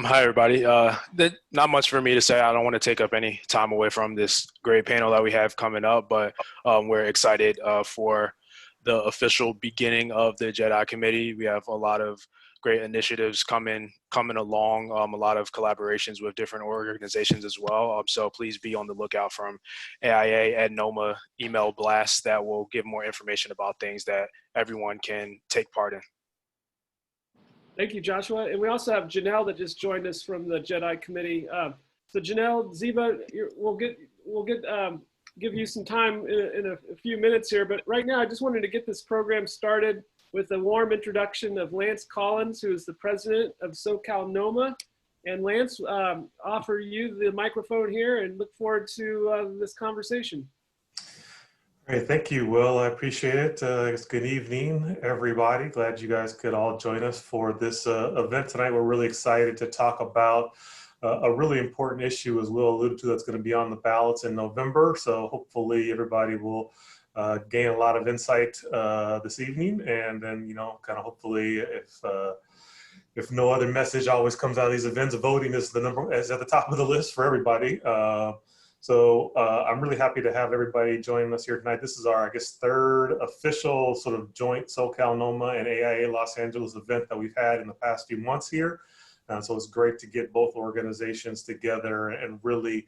Hi, everybody. Not much for me to say. I don't want to take up any time away from this great panel that we have coming up, but we're excited for the official beginning of the JEDI committee. We have a lot of great initiatives coming along, a lot of collaborations with different organizations as well. So please be on the lookout from AIA and NOMA email blasts that will give more information about things that everyone can take part in. Thank you, Joshua. And we also have Janelle that just joined us from the JEDI committee. So Janelle, Ziba, give you some time in a few minutes here. But right now, I just wanted to get this program started with a warm introduction of Lance Collins, who is the president of SoCal NOMA. And Lance, offer you the microphone here and look forward to this conversation. Great, thank you, Will. I appreciate it. Good evening, everybody. Glad you guys could all join us for this event tonight. We're really excited to talk about a really important issue, as Will alluded to, that's going to be on the ballots in November. So hopefully everybody will gain a lot of insight this evening, and then, you know, kind of hopefully if no other message always comes out of these events, voting is at the top of the list for everybody. So I'm really happy to have everybody joining us here tonight. This is our, I guess, third official sort of joint SoCal NOMA and AIA Los Angeles event that we've had in the past few months here. So it's great to get both organizations together and really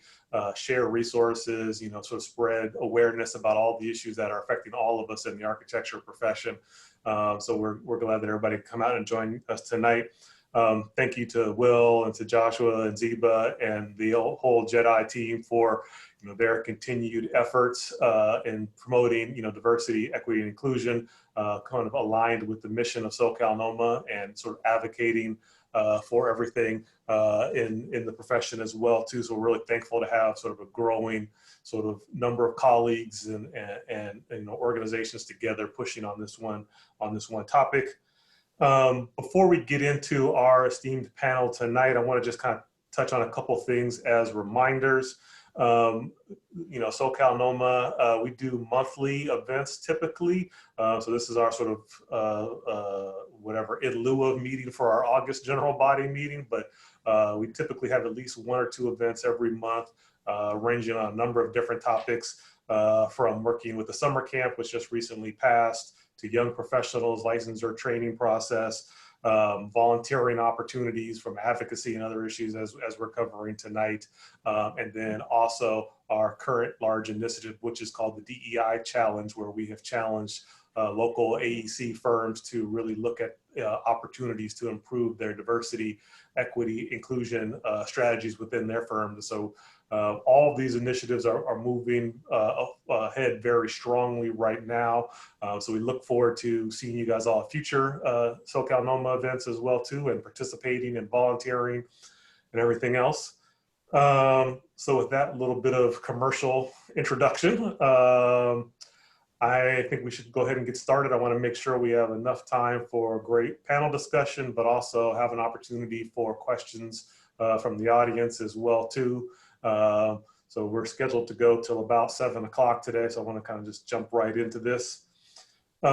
share resources, you know, sort of spread awareness about all the issues that are affecting all of us in the architecture profession. So we're glad that everybody come out and join us tonight. Thank you to Will and to Joshua and Ziba and the whole JEDI team for, you know, their continued efforts in promoting, you know, diversity, equity, and inclusion, kind of aligned with the mission of SoCal NOMA and sort of advocating for everything in the profession as well too. So we're really thankful to have sort of a growing sort of number of colleagues and you know, organizations together pushing on this one topic. Before we get into our esteemed panel tonight, I want to just kind of touch on a couple things as reminders. You know, SoCal NOMA, we do monthly events typically. So this is our sort of whatever in lieu of meeting for our August general body meeting, but we typically have at least one or two events every month, ranging on a number of different topics, from working with the summer camp, which just recently passed, to young professionals, licensure training process, volunteering opportunities from advocacy and other issues as we're covering tonight. And then also our current large initiative, which is called the DEI Challenge, where we have challenged local AEC firms to really look at opportunities to improve their diversity, equity, inclusion strategies within their firms. So all of these initiatives are moving ahead very strongly right now. So we look forward to seeing you guys all at future SoCal NOMA events as well too, and participating and volunteering and everything else. So with that little bit of commercial introduction, I think we should go ahead and get started. I want to make sure we have enough time for a great panel discussion, but also have an opportunity for questions from the audience as well too. So we're scheduled to go till about 7 o'clock today. So I want to kind of just jump right into this. You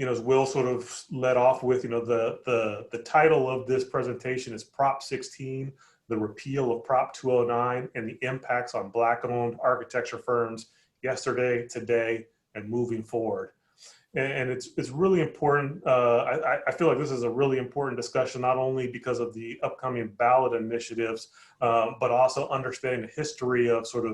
know, as Will sort of led off with, you know, the title of this presentation is Prop 16, the repeal of Prop 209 and the impacts on Black-owned architecture firms yesterday, today, and moving forward. And it's really important. I feel like this is a really important discussion, not only because of the upcoming ballot initiatives, but also understanding the history of sort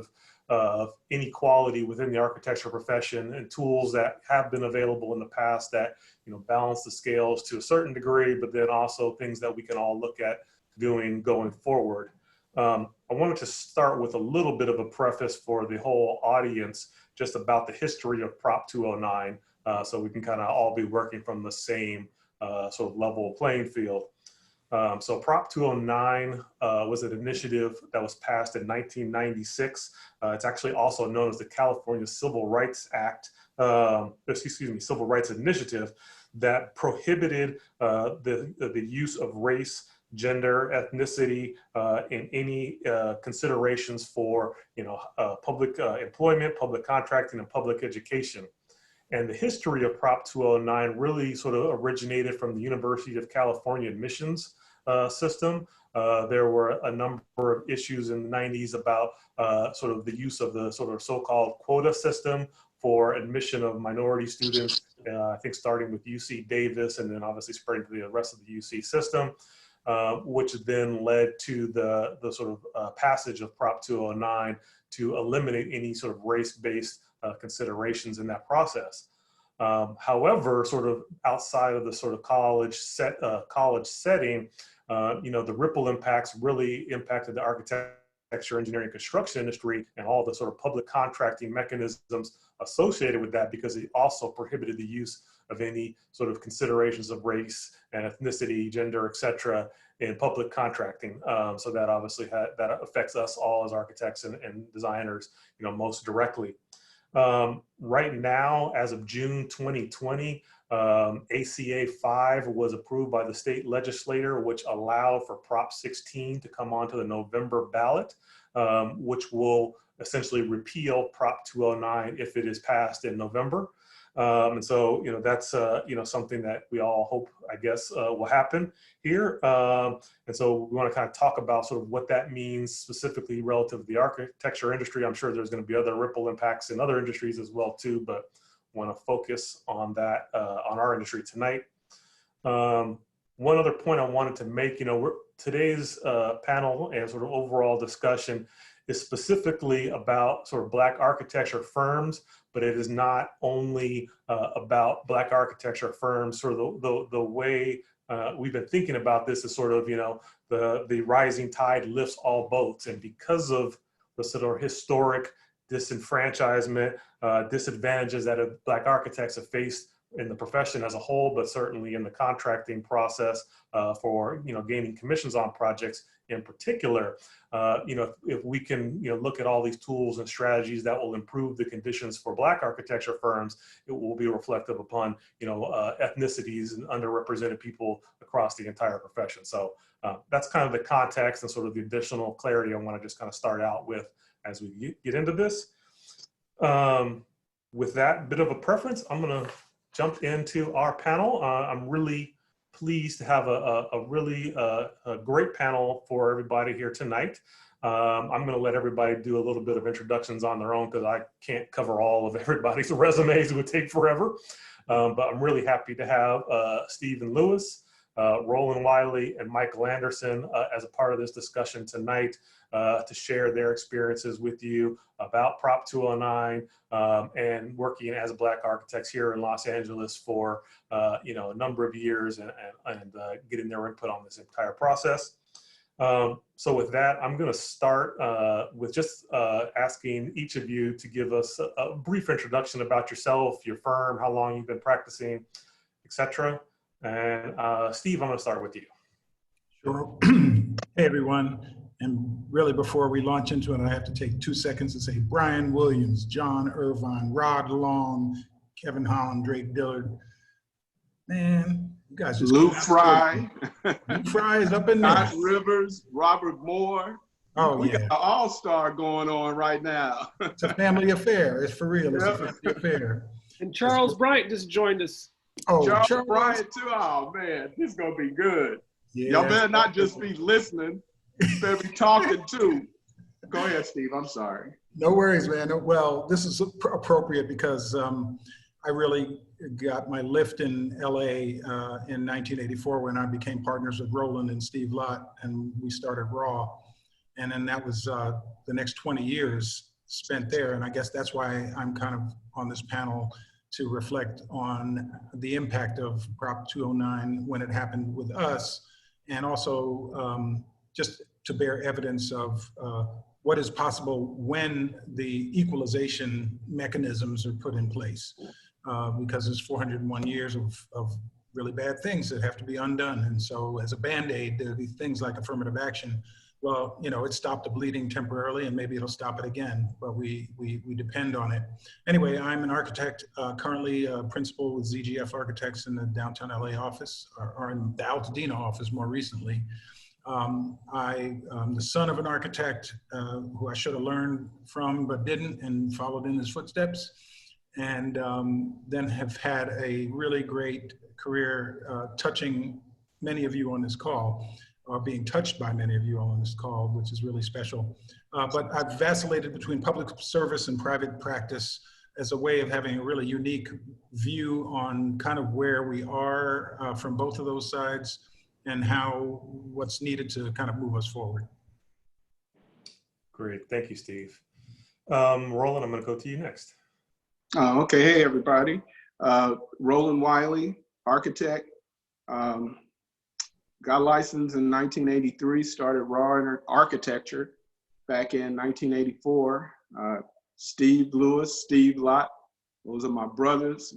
of inequality within the architecture profession and tools that have been available in the past that, you know, balance the scales to a certain degree, but then also things that we can all look at doing going forward. I wanted to start with a little bit of a preface for the whole audience, just about the history of Prop 209. So we can kind of all be working from the same sort of level playing field. So Prop 209 was an initiative that was passed in 1996. It's actually also known as the California Civil Rights Act, Civil Rights Initiative, that prohibited the use of race, gender, ethnicity, in any considerations for, you know, public employment, public contracting, and public education. And the history of Prop 209 really sort of originated from the University of California admissions system. There were a number of issues in the 90s about sort of the use of the sort of so-called quota system for admission of minority students, I think starting with UC Davis and then obviously spreading to the rest of the UC system, which then led to the sort of passage of Prop 209 to eliminate any sort of race-based considerations in that process. However, sort of outside of the sort of college setting, the ripple impacts really impacted the architecture, engineering, construction industry and all the sort of public contracting mechanisms associated with that, because it also prohibited the use of any sort of considerations of race and ethnicity, gender, et cetera, in public contracting. So that obviously that affects us all as architects and designers, most directly. Right now, as of June 2020, ACA 5 was approved by the state legislature, which allowed for Prop 16 to come onto the November ballot, which will essentially repeal Prop 209 if it is passed in November. And so, that's, something that we all hope, I guess, will happen here. And so we want to kind of talk about sort of what that means specifically relative to the architecture industry. I'm sure there's going to be other ripple impacts in other industries as well, too, but want to focus on that, on our industry tonight. One other point I wanted to make, today's panel and sort of overall discussion is specifically about sort of Black architecture firms, but it is not only about Black architecture firms. Sort of the way we've been thinking about this is sort of, the rising tide lifts all boats. And because of the sort of historic disenfranchisement, disadvantages that Black architects have faced in the profession as a whole, but certainly in the contracting process for gaining commissions on projects in particular, if we can look at all these tools and strategies that will improve the conditions for Black architecture firms, it will be reflective upon ethnicities and underrepresented people across the entire profession. So that's kind of the context and sort of the additional clarity I want to just kind of start out with as we get into this. With that bit of a preference, I'm going to jump into our panel. I'm really pleased to have a really great panel for everybody here tonight. I'm going to let everybody do a little bit of introductions on their own because I can't cover all of everybody's resumes. It would take forever. But I'm really happy to have Stephen Lewis, Roland Wiley, and Michael Anderson as a part of this discussion tonight to share their experiences with you about Prop 209 and working as Black architects here in Los Angeles for a number of years and getting their input on this entire process. So with that, I'm going to start with just asking each of you to give us a brief introduction about yourself, your firm, how long you've been practicing, etc. And Steve, I'm going to start with you. Sure. Hey, everyone. And really, before we launch into it, I have to take 2 seconds to say Brian Williams, John Irvine, Rod Long, Kevin Holland, Drake Dillard. Man, you guys just Lou Fry. Lou Fry is up in there. Scott Rivers, Robert Moore. Oh, we yeah. got an all-star going on right now. It's a family affair. It's for real. It's a family affair. And Charles Bryant just joined us. Oh, Charles Bryant too. Oh man, this is gonna be good. Yeah. Y'all better not just be listening. You better be talking too. Go ahead, Steve. I'm sorry. No worries, man. Well, this is appropriate because I really got my lift in LA in 1984 when I became partners with Roland and Steve Lott, and we started Raw. And then that was the next 20 years spent there. And I guess that's why I'm kind of on this panel to reflect on the impact of Prop 209 when it happened with us, and also just to bear evidence of what is possible when the equalization mechanisms are put in place. Because there's 401 years of really bad things that have to be undone. And so as a Band-Aid, there'll be things like affirmative action. Well, it stopped the bleeding temporarily and maybe it'll stop it again, but we depend on it. Anyway, I'm an architect, currently a principal with ZGF Architects in the downtown LA office, or in the Altadena office more recently. I'm the son of an architect who I should have learned from, but didn't, and followed in his footsteps. And then have had a really great career touching many of you on this call. are being touched by many of you on this call, which is really special. But I've vacillated between public service and private practice as a way of having a really unique view on kind of where we are from both of those sides and what's needed to kind of move us forward. Great, thank you, Steve. Roland, I'm gonna go to you next. Okay, hey everybody. Roland Wiley, architect. Got licensed in 1983, started raw architecture back in 1984. Steve Lewis, Steve Lott, those are my brothers.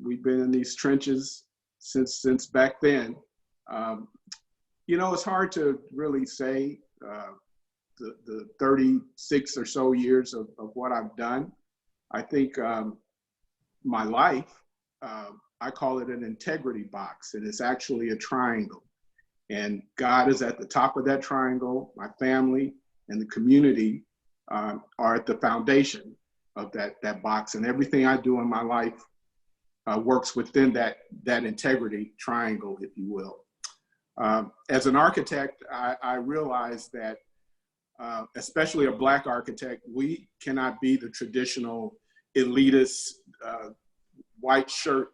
We've been in these trenches since back then. You know, it's hard to really say the 36 or so years of what I've done. I think my life, I call it an integrity box, and it's actually a triangle. And God is at the top of that triangle. My family and the community are at the foundation of that box. And everything I do in my life works within that integrity triangle, if you will. As an architect, I realized that, especially a Black architect, we cannot be the traditional elitist white shirt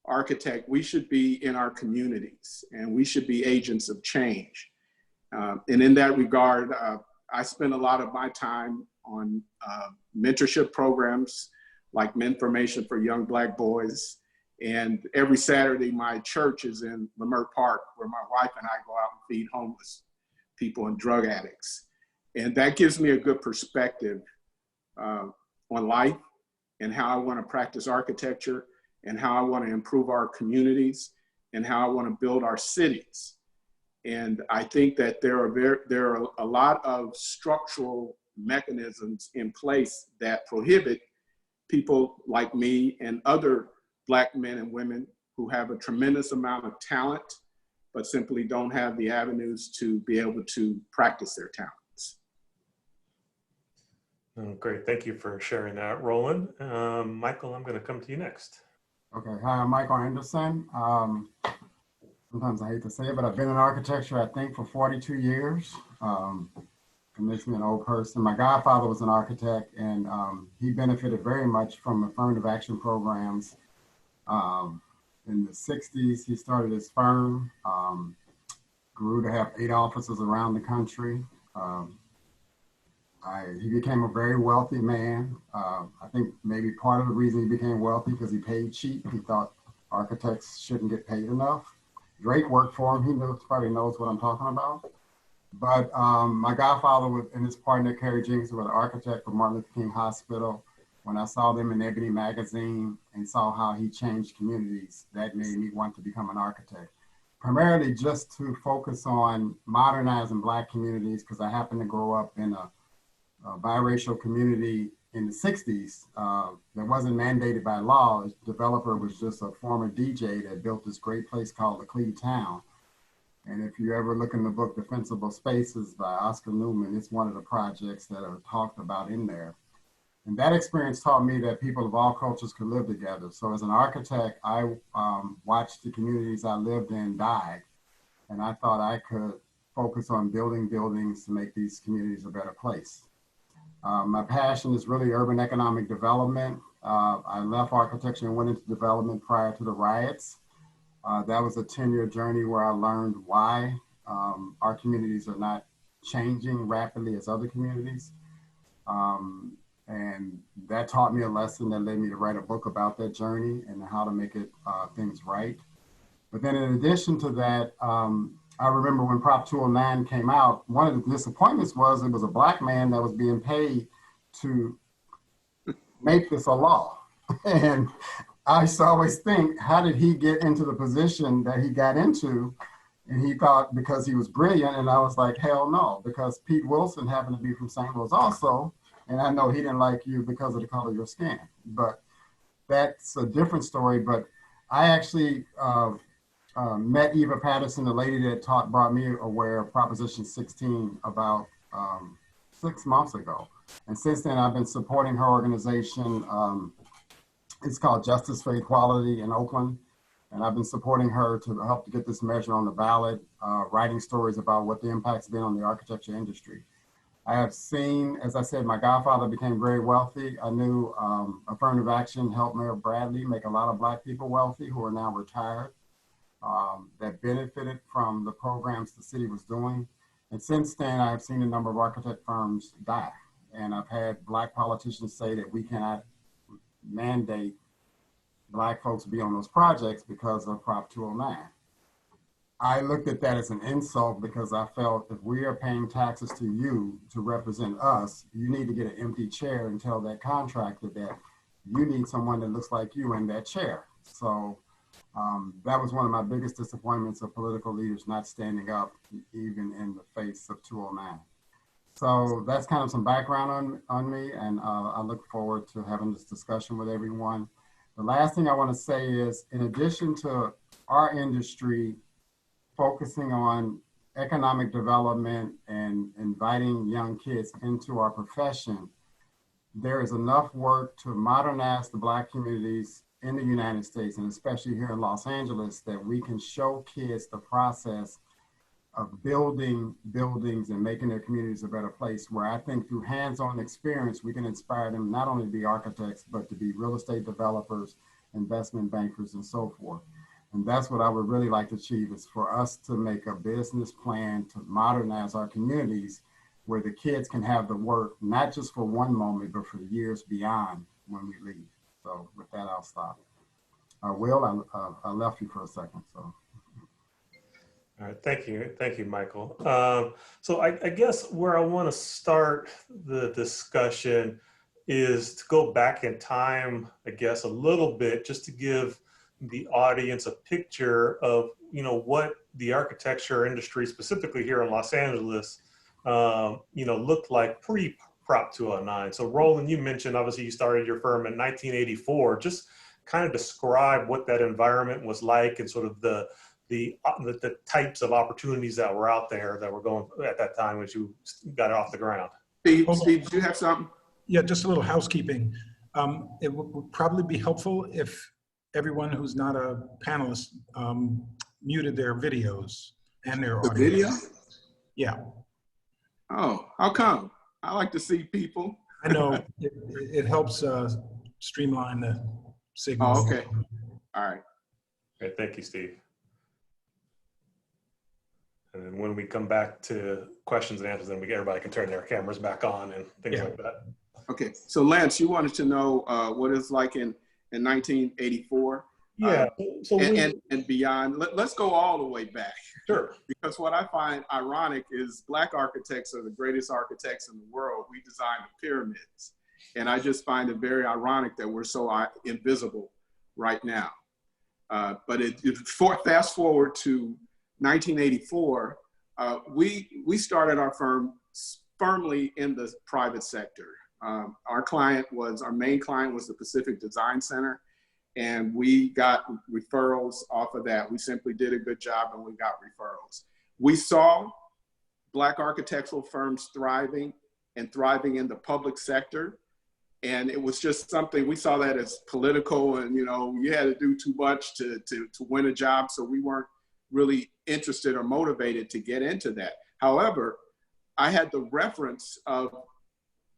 architect. We should be in our communities, and we should be agents of change. And in that regard, I spend a lot of my time on mentorship programs like Menformation for Young Black Boys. And every Saturday, my church is in Leimert Park, where my wife and I go out and feed homeless people and drug addicts. And that gives me a good perspective on life and how I want to practice architecture and how I want to improve our communities and how I want to build our cities. And I think that there are a lot of structural mechanisms in place that prohibit people like me and other Black men and women who have a tremendous amount of talent, but simply don't have the avenues to be able to practice their talents. Oh, great, thank you for sharing that, Roland. Michael, I'm gonna come to you next. Okay, hi, I'm Michael Anderson. Sometimes I hate to say it, but I've been in architecture, I think, for 42 years. It makes me an old person. My godfather was an architect, and he benefited very much from affirmative action programs. In the 60s, he started his firm, grew to have 8 offices around the country. He became a very wealthy man. I think maybe part of the reason he became wealthy because he paid cheap. He thought architects shouldn't get paid enough. Drake worked for him. He probably knows what I'm talking about. But my godfather and his partner, Kerry Jenkins, were the architect for Martin Luther King Hospital. When I saw them in Ebony magazine and saw how he changed communities, that made me want to become an architect. Primarily just to focus on modernizing Black communities, because I happened to grow up in a biracial community in the 60s that wasn't mandated by law. The developer was just a former DJ that built this great place called the Cleve Town. And if you ever look in the book, Defensible Spaces by Oscar Newman, it's one of the projects that are talked about in there. And that experience taught me that people of all cultures could live together. So as an architect, I watched the communities I lived in die. And I thought I could focus on building buildings to make these communities a better place. My passion is really urban economic development. I left architecture and went into development prior to the riots. That was a 10-year journey where I learned why our communities are not changing rapidly as other communities. And that taught me a lesson that led me to write a book about that journey and how to make it things right. But then in addition to that, I remember when Prop 209 came out, one of the disappointments was it was a Black man that was being paid to make this a law. And I used to always think, how did he get into the position that he got into? And he thought because he was brilliant, and I was like, hell no, because Pete Wilson happened to be from St. Louis also, and I know he didn't like you because of the color of your skin. But that's a different story. But I actually met Eva Patterson, the lady that brought me aware of Proposition 16 about 6 months ago. And since then, I've been supporting her organization. It's called Justice for Equality in Oakland. And I've been supporting her to help to get this measure on the ballot, writing stories about what the impact's been on the architecture industry. I have seen, as I said, my godfather became very wealthy. I knew affirmative action helped Mayor Bradley make a lot of Black people wealthy who are now retired, that benefited from the programs the city was doing. And since then, I've seen a number of architect firms die. And I've had Black politicians say that we cannot mandate Black folks be on those projects because of Prop 209. I looked at that as an insult because I felt if we are paying taxes to you to represent us, you need to get an empty chair and tell that contractor that you need someone that looks like you in that chair. So that was one of my biggest disappointments of political leaders not standing up even in the face of 209. So that's kind of some background on me, and I look forward to having this discussion with everyone. The last thing I want to say is, in addition to our industry focusing on economic development and inviting young kids into our profession, there is enough work to modernize the Black communities in the United States, and especially here in Los Angeles, that we can show kids the process of building buildings and making their communities a better place, where I think through hands-on experience, we can inspire them not only to be architects, but to be real estate developers, investment bankers, and so forth. And that's what I would really like to achieve, is for us to make a business plan to modernize our communities where the kids can have the work, not just for one moment, but for years beyond when we leave. So with that, I'll stop. Will, I left you for a second, so. All right, thank you, Michael. So I guess where I want to start the discussion is to go back in time, I guess, a little bit, just to give the audience a picture of, what the architecture industry, specifically here in Los Angeles, looked like pre-Prop 209. So Roland, you mentioned, obviously you started your firm in 1984. Just kind of describe what that environment was like and sort of the types of opportunities that were out there that were going at that time when you got off the ground. Steve, do you have something? Yeah, just a little housekeeping. It would probably be helpful if everyone who's not a panelist muted their videos and their audio. The video? Yeah. Oh, how come? I like to see people. I know it helps streamline the signal. Oh, okay. All right. Okay, thank you, Steve. And then when we come back to questions and answers, then everybody can turn their cameras back on and things like that. Okay, so Lance, you wanted to know what it's like in 1984? Yeah, and beyond. Let's go all the way back. Sure. Because what I find ironic is Black architects are the greatest architects in the world. We design the pyramids. And I just find it very ironic that we're so invisible right now. But fast forward to 1984, we started our firm firmly in the private sector. Our main client was the Pacific Design Center, and we got referrals off of that. We simply did a good job and we got referrals. We saw Black architectural firms thriving in the public sector. And it was just something, we saw that as political, and you had to do too much to win a job. So we weren't really interested or motivated to get into that. However, I had the reference of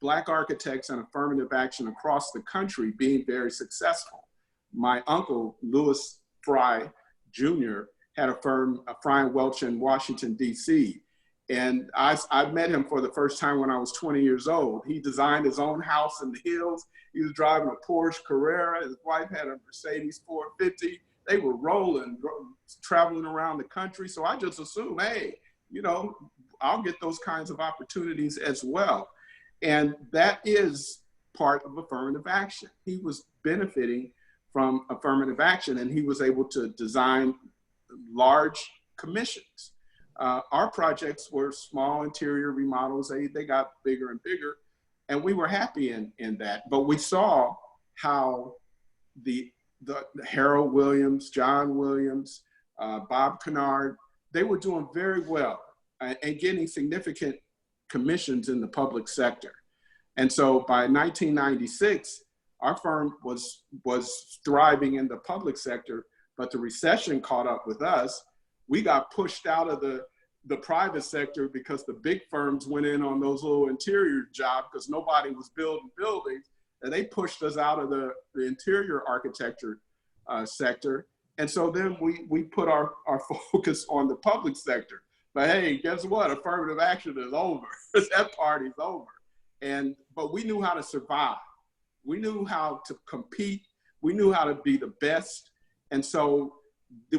Black architects and affirmative action across the country being very successful. My uncle, Louis Fry Jr., had a firm, Fry & Welch in Washington, D.C. And I met him for the first time when I was 20 years old. He designed his own house in the hills. He was driving a Porsche Carrera. His wife had a Mercedes 450. They were rolling, traveling around the country. So I just assumed, hey, I'll get those kinds of opportunities as well. And that is part of affirmative action. He was benefiting from affirmative action, and he was able to design large commissions. Our projects were small interior remodels. They got bigger and bigger, and we were happy in that. But we saw how the Harold Williams, John Williams, Bob Kennard, they were doing very well and getting significant commissions in the public sector. And so by 1996, our firm was thriving in the public sector, but the recession caught up with us. We got pushed out of the private sector because the big firms went in on those little interior jobs because nobody was building buildings, and they pushed us out of the interior architecture sector. And so then we put our focus on the public sector. But hey, guess what? Affirmative action is over. That party's over. But we knew how to survive. We knew how to compete. We knew how to be the best. And so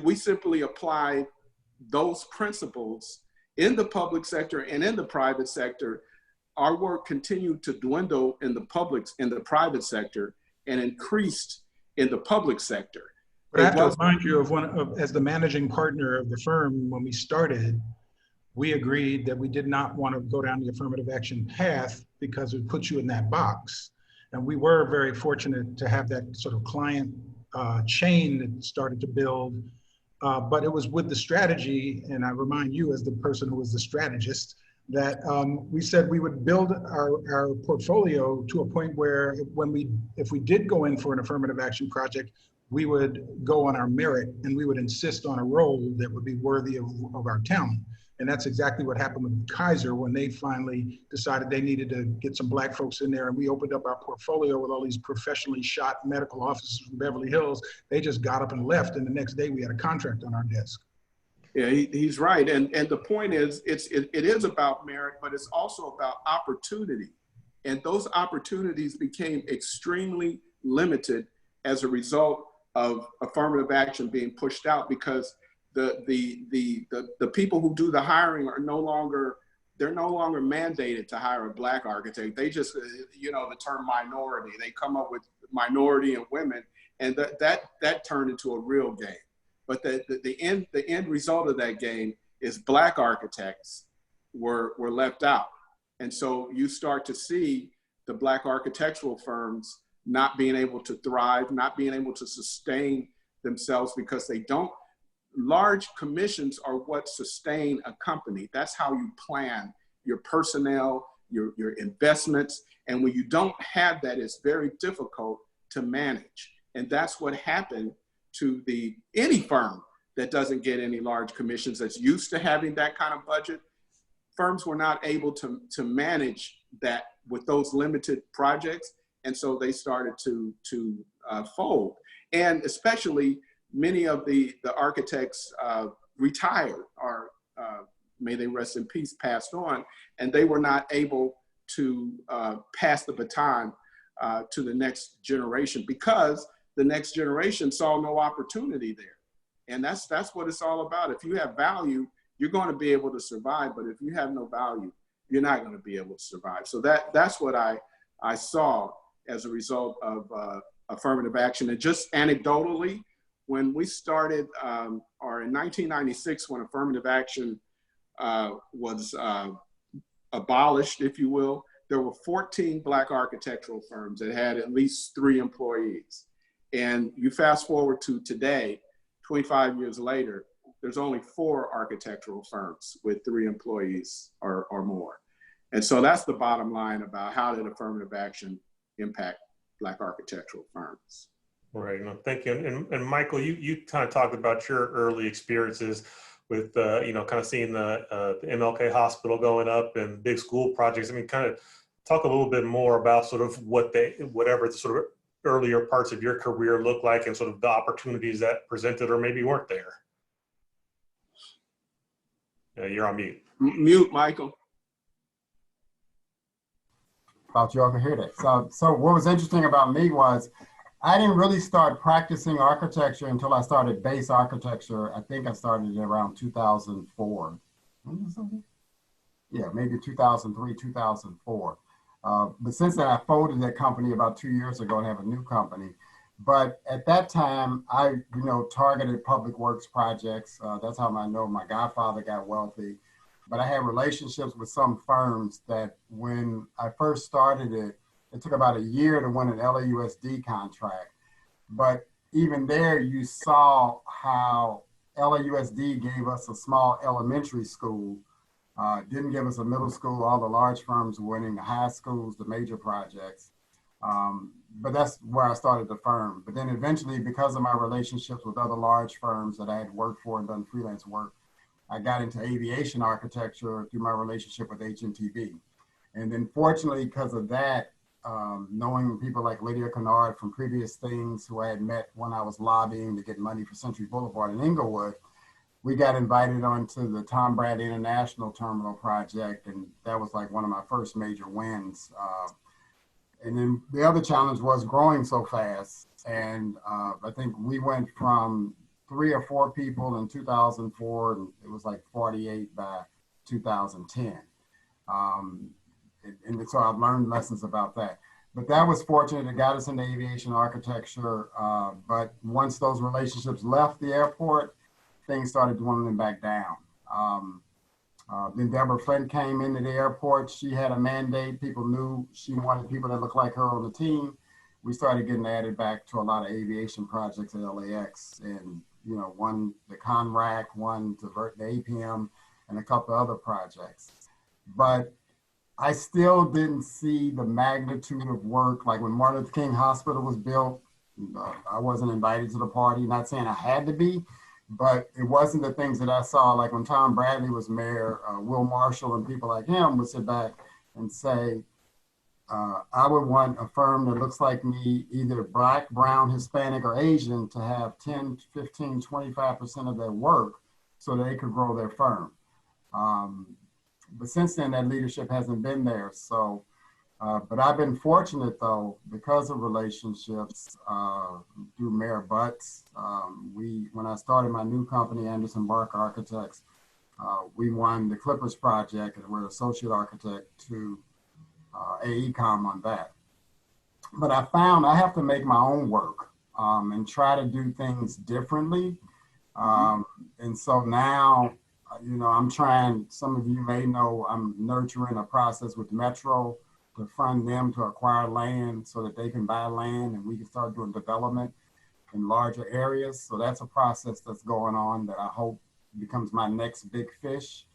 we simply applied those principles in the public sector and in the private sector. Our work continued to dwindle in the private sector and increased in the public sector. But I have to remind you as the managing partner of the firm, when we started, we agreed that we did not want to go down the affirmative action path because it puts you in that box. And we were very fortunate to have that sort of client chain that started to build. But it was with the strategy, and I remind you as the person who was the strategist, that we said we would build our portfolio to a point where if we did go in for an affirmative action project, we would go on our merit and we would insist on a role that would be worthy of our talent. And that's exactly what happened with Kaiser when they finally decided they needed to get some Black folks in there. And we opened up our portfolio with all these professionally shot medical officers from Beverly Hills. They just got up and left. And the next day we had a contract on our desk. Yeah, he's right. And the point is, it is about merit, but it's also about opportunity. And those opportunities became extremely limited as a result of affirmative action being pushed out, because the people who do the hiring are no longer mandated to hire a Black architect. They just, the term minority, they come up with minority and women, and that turned into a real game. But the end result of that game is Black architects were left out. And so you start to see the Black architectural firms not being able to thrive, not being able to sustain themselves, because large commissions are what sustain a company. That's how you plan your personnel, your investments. And when you don't have that, it's very difficult to manage. And that's what happened to any firm that doesn't get any large commissions, that's used to having that kind of budget. Firms were not able to manage that with those limited projects. And so they started to fold. And especially many of the architects retired, or may they rest in peace, passed on, and they were not able to pass the baton to the next generation, because the next generation saw no opportunity there. And that's what it's all about. If you have value, you're going to be able to survive. But if you have no value, you're not going to be able to survive. So that's what I saw as a result of affirmative action. And just anecdotally, when we started, or in 1996, when affirmative action was abolished, if you will, there were 14 Black architectural firms that had at least 3 employees. And you fast forward to today, 25 years later, there's only 4 architectural firms with 3 employees or more. And so that's the bottom line about how did affirmative action impact Black architectural firms. Right. No, thank you. And Michael, you kind of talked about your early experiences with, kind of seeing the MLK hospital going up and big school projects. I mean, kind of talk a little bit more about sort of whatever the sort of earlier parts of your career look like, and sort of the opportunities that presented or maybe weren't there. You're on mute. Mute, Michael. Thought you all could hear that. So what was interesting about me was I didn't really start practicing architecture until I started base architecture. I think I started around 2004. Yeah, maybe 2003, 2004. But since then, I folded that company about 2 years ago and have a new company. But at that time, I targeted public works projects. That's how I know my godfather got wealthy. But I had relationships with some firms that when I first started it, it took about a year to win an LAUSD contract. But even there, you saw how LAUSD gave us a small elementary school, didn't give us a middle school, all the large firms winning, the high schools, the major projects. But that's where I started the firm. But then eventually, because of my relationships with other large firms that I had worked for and done freelance work, I got into aviation architecture through my relationship with HNTB. And then fortunately, because of that, knowing people like Lydia Kennard from previous things who I had met when I was lobbying to get money for Century Boulevard in Inglewood, we got invited onto the Tom Bradley International Terminal project. And that was like one of my first major wins. And then the other challenge was growing so fast. And I think we went from 3 or 4 people in 2004, and it was like 48 by 2010. And so I've learned lessons about that. But that was fortunate. It got us into aviation architecture. But once those relationships left the airport, things started dwindling back down. Then Deborah Flint came into the airport. She had a mandate. People knew she wanted people that looked like her on the team. We started getting added back to a lot of aviation projects at LAX, and one the CONRAC, one to the APM, and a couple other projects. But I still didn't see the magnitude of work. Like when Martin Luther King Hospital was built, I wasn't invited to the party. Not saying I had to be, but it wasn't the things that I saw. Like when Tom Bradley was mayor, Will Marshall and people like him would sit back and say, I would want a firm that looks like me, either Black, brown, Hispanic, or Asian, to have 10, 15, 25% of their work so they could grow their firm. But since then, that leadership hasn't been there. So, but I've been fortunate though, because of relationships through Mayor Butts. When I started my new company, Anderson Barker Architects, we won the Clippers project and we're associate architect to AECOM on that. But I found I have to make my own work and try to do things differently. And so now, I'm trying, some of you may know, I'm nurturing a process with Metro to fund them to acquire land so that they can buy land and we can start doing development in larger areas. So that's a process that's going on that I hope becomes my next big fish.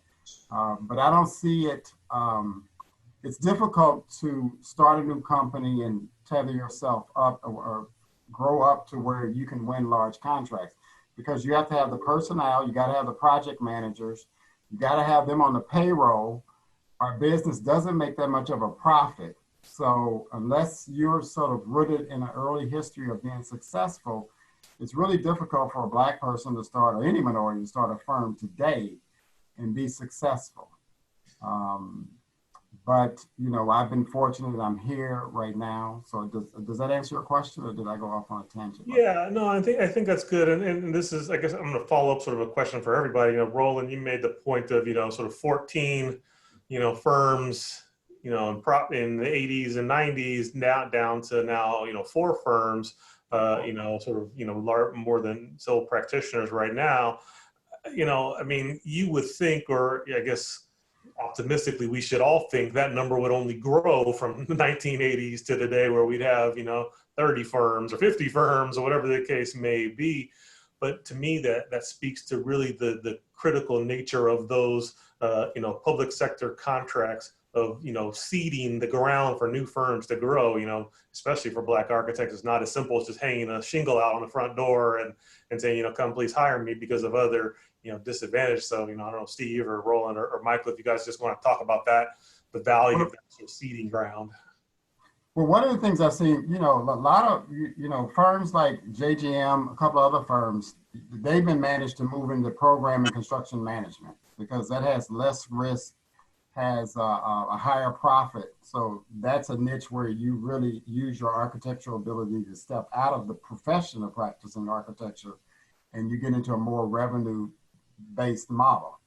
But I don't see it, it's difficult to start a new company and tether yourself up or grow up to where you can win large contracts, because you have to have the personnel, you got to have the project managers, you got to have them on the payroll. Our business doesn't make that much of a profit. So unless you're sort of rooted in an early history of being successful, it's really difficult for a Black person to start, or any minority to start a firm today and be successful. But I've been fortunate that I'm here right now. So does that answer your question, or did I go off on a tangent? Yeah, no, I think that's good. And this is, I guess I'm going to follow up sort of a question for everybody. Roland, you made the point of, sort of 14, firms, in the 80s and 90s, now down to now, 4 firms, more than sole practitioners right now. You would think, or I guess, optimistically, we should all think that number would only grow from the 1980s to today, where we'd have, 30 firms or 50 firms or whatever the case may be. But to me, that speaks to really the critical nature of those, public sector contracts of, seeding the ground for new firms to grow, especially for Black architects. It's not as simple as just hanging a shingle out on the front door and saying, come please hire me because of other, disadvantage. So, I don't know, Steve or Roland or Michael, if you guys just want to talk about that, the value of that sort of seeding ground. Well, one of the things I've seen, a lot of, firms like JGM, a couple of other firms, they've been managed to move into program and construction management because that has less risk, has a higher profit. So that's a niche where you really use your architectural ability to step out of the profession of practicing architecture and you get into a more revenue-based model.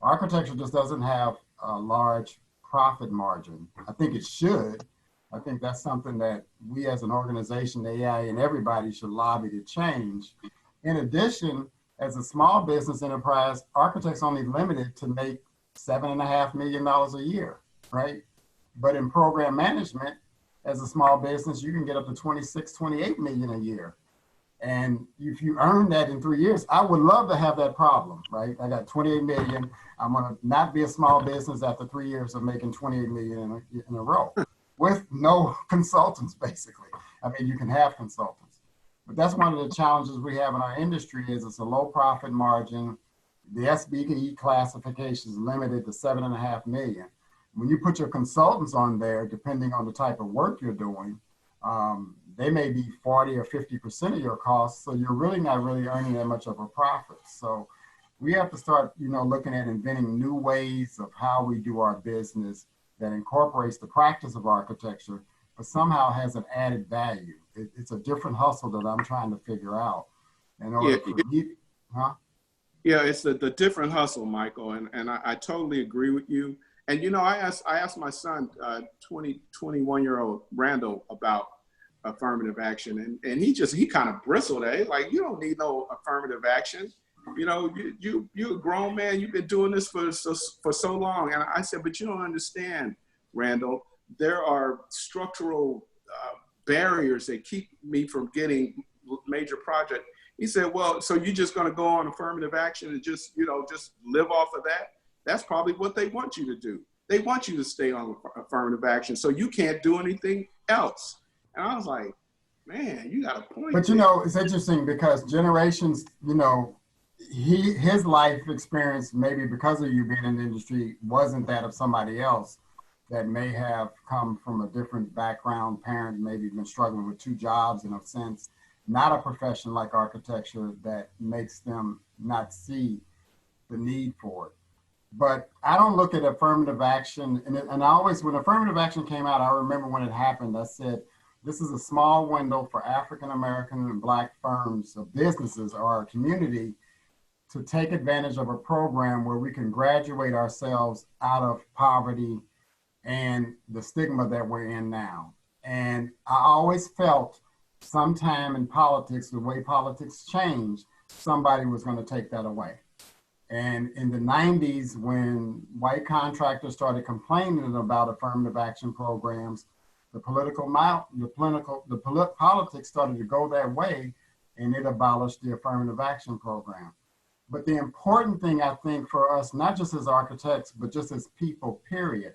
Architecture just doesn't have a large profit margin. I think it should. I think that's something that we as an organization, the AI and everybody should lobby to change. In addition, as a small business enterprise, architects only limited to make $7.5 million a year, right? But in program management, as a small business, you can get up to 26, 28 million a year. And if you earn that in 3 years, I would love to have that problem, right? I got 28 million. I'm gonna not be a small business after 3 years of making 28 million in a row. with no consultants, basically. I mean, you can have consultants, but that's one of the challenges we have in our industry is it's a low profit margin. The SBE classification is limited to 7.5 million. When you put your consultants on there, depending on the type of work you're doing, they may be 40 or 50% of your costs. So you're really not really earning that much of a profit. So we have to start, looking at inventing new ways of how we do our business that incorporates the practice of architecture, but somehow has an added value. It's a different hustle that I'm trying to figure out. In order for me, Yeah, it's the different hustle, Michael, and I totally agree with you. And I asked my son, 21-year-old Randall, about affirmative action, and he kind of bristled at it, like, you don't need no affirmative action. You're a grown man. You've been doing this for so long. And I said, but you don't understand, Randall. There are structural barriers that keep me from getting major projects. He said, well, so you're just going to go on affirmative action and just live off of that? That's probably what they want you to do. They want you to stay on affirmative action, so you can't do anything else. And I was like, man, you got a point. But it's interesting because generations, his life experience, maybe because of you being in the industry, wasn't that of somebody else that may have come from a different background, parent, maybe been struggling with 2 jobs in a sense, not a profession like architecture that makes them not see the need for it. But I don't look at affirmative action, and I always, when affirmative action came out, I remember when it happened, I said, this is a small window for African-American and Black firms or businesses or our community to take advantage of a program where we can graduate ourselves out of poverty and the stigma that we're in now. And I always felt sometime in politics, the way politics changed, somebody was going to take that away. And in the 90s, when white contractors started complaining about affirmative action programs, the politics started to go that way, and it abolished the affirmative action program. But the important thing, I think, for us, not just as architects, but just as people, period,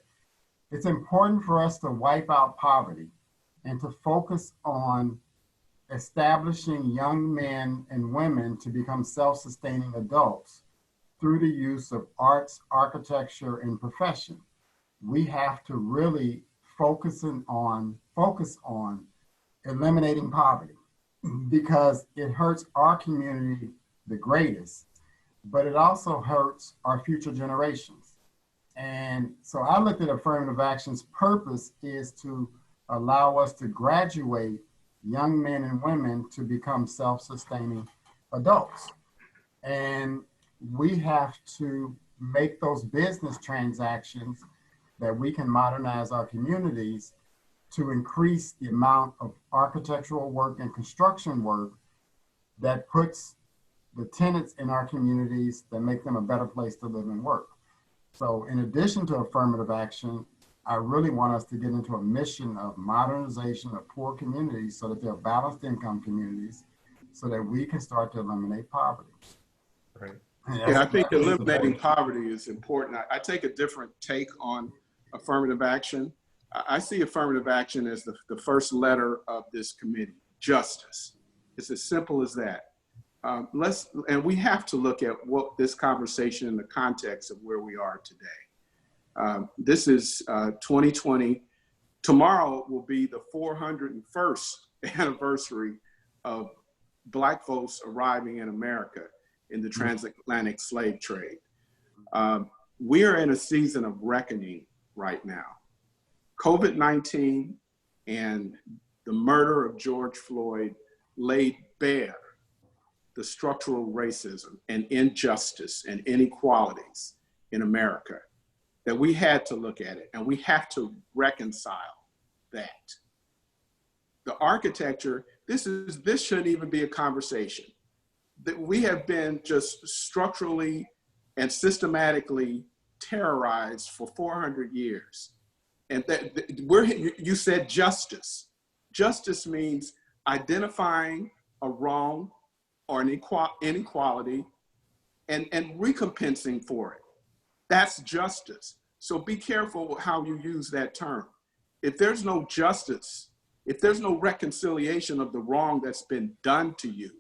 it's important for us to wipe out poverty and to focus on establishing young men and women to become self-sustaining adults through the use of arts, architecture, and profession. We have to really focus on eliminating poverty because it hurts our community the greatest, but it also hurts our future generations. And so I looked at affirmative action's purpose is to allow us to graduate young men and women to become self-sustaining adults. And we have to make those business transactions that we can modernize our communities to increase the amount of architectural work and construction work that puts the tenants in our communities that make them a better place to live and work. So in addition to affirmative action, I really want us to get into a mission of modernization of poor communities so that they're balanced income communities so that we can start to eliminate poverty. Right. Yeah, I think eliminating poverty is important. I take a different take on affirmative action. I see affirmative action as the first letter of this committee, justice. It's as simple as that. And we have to look at what this conversation in the context of where we are today. This is 2020. Tomorrow will be the 401st anniversary of Black folks arriving in America in the transatlantic slave trade. We are in a season of reckoning right now. COVID-19 and the murder of George Floyd laid bare the structural racism and injustice and inequalities in America, that we had to look at it and we have to reconcile that. The architecture, this shouldn't even be a conversation. That we have been just structurally and systematically terrorized for 400 years. And you said justice. Justice means identifying a wrong or an inequality and recompensing for it. That's justice. So be careful how you use that term. if there's no justice, if there's no reconciliation of the wrong that's been done to you,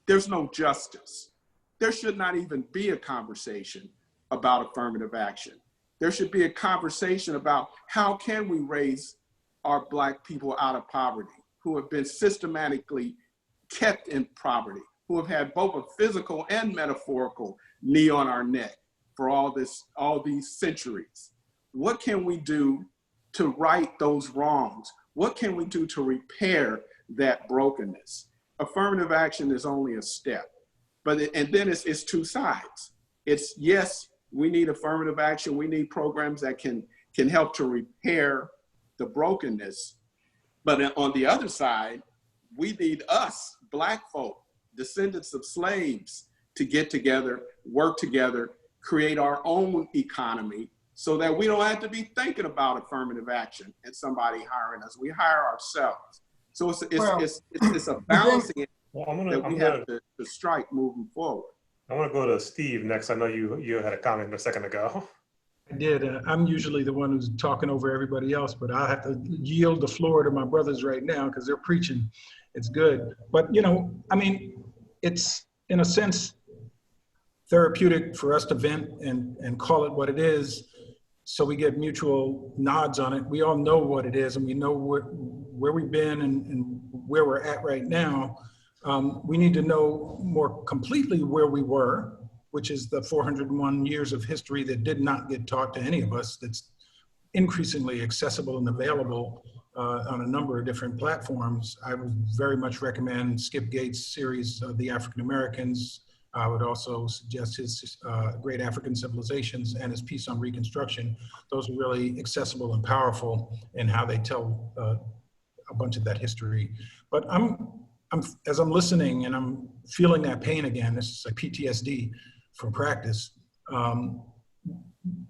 there's no justice. There should not even be a conversation about affirmative action. There should be a conversation about how can we raise our Black people out of poverty, who have been systematically kept in poverty, who have had both a physical and metaphorical knee on our neck for all these centuries. What can we do to right those wrongs? What can we do to repair that brokenness? Affirmative action is only a step, and then it's two sides. It's, yes, we need affirmative action. We need programs that can help to repair the brokenness. But on the other side, we need us, Black folk, descendants of slaves, to get together, work together, create our own economy so that we don't have to be thinking about affirmative action and somebody hiring us. We hire ourselves. So it's a balancing that we have to strike moving forward. I want to go to Steve next. I know you had a comment a second ago. I did. I'm usually the one who's talking over everybody else, but I have to yield the floor to my brothers right now because they're preaching. It's good. But, you know, I mean, it's in a sense therapeutic for us to vent and call it what it is, so we get mutual nods on it. We all know what it is, and we know where we've been and where we're at right now. We need to know more completely where we were, which is the 401 years of history that did not get taught to any of us, that's increasingly accessible and available on a number of different platforms. I would very much recommend Skip Gates' series, The African Americans. I would also suggest his Great African Civilizations and his piece on Reconstruction. Those are really accessible and powerful in how they tell a bunch of that history. But as I'm listening and I'm feeling that pain again, this is like PTSD from practice,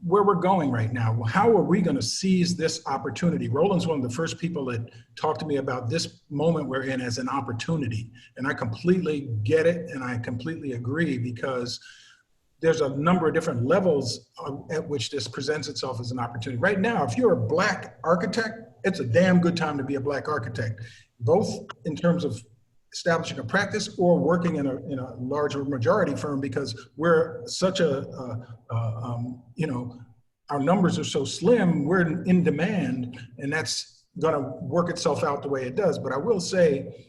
where we're going right now. How are we going to seize this opportunity? Roland's one of the first people that talked to me about this moment we're in as an opportunity. And I completely get it, and I completely agree, because there's a number of different levels at which this presents itself as an opportunity. Right now, if you're a Black architect, it's a damn good time to be a Black architect, both in terms of establishing a practice or working in a larger majority firm, because we're such you know, our numbers are so slim, we're in demand, and that's gonna work itself out the way it does. But I will say,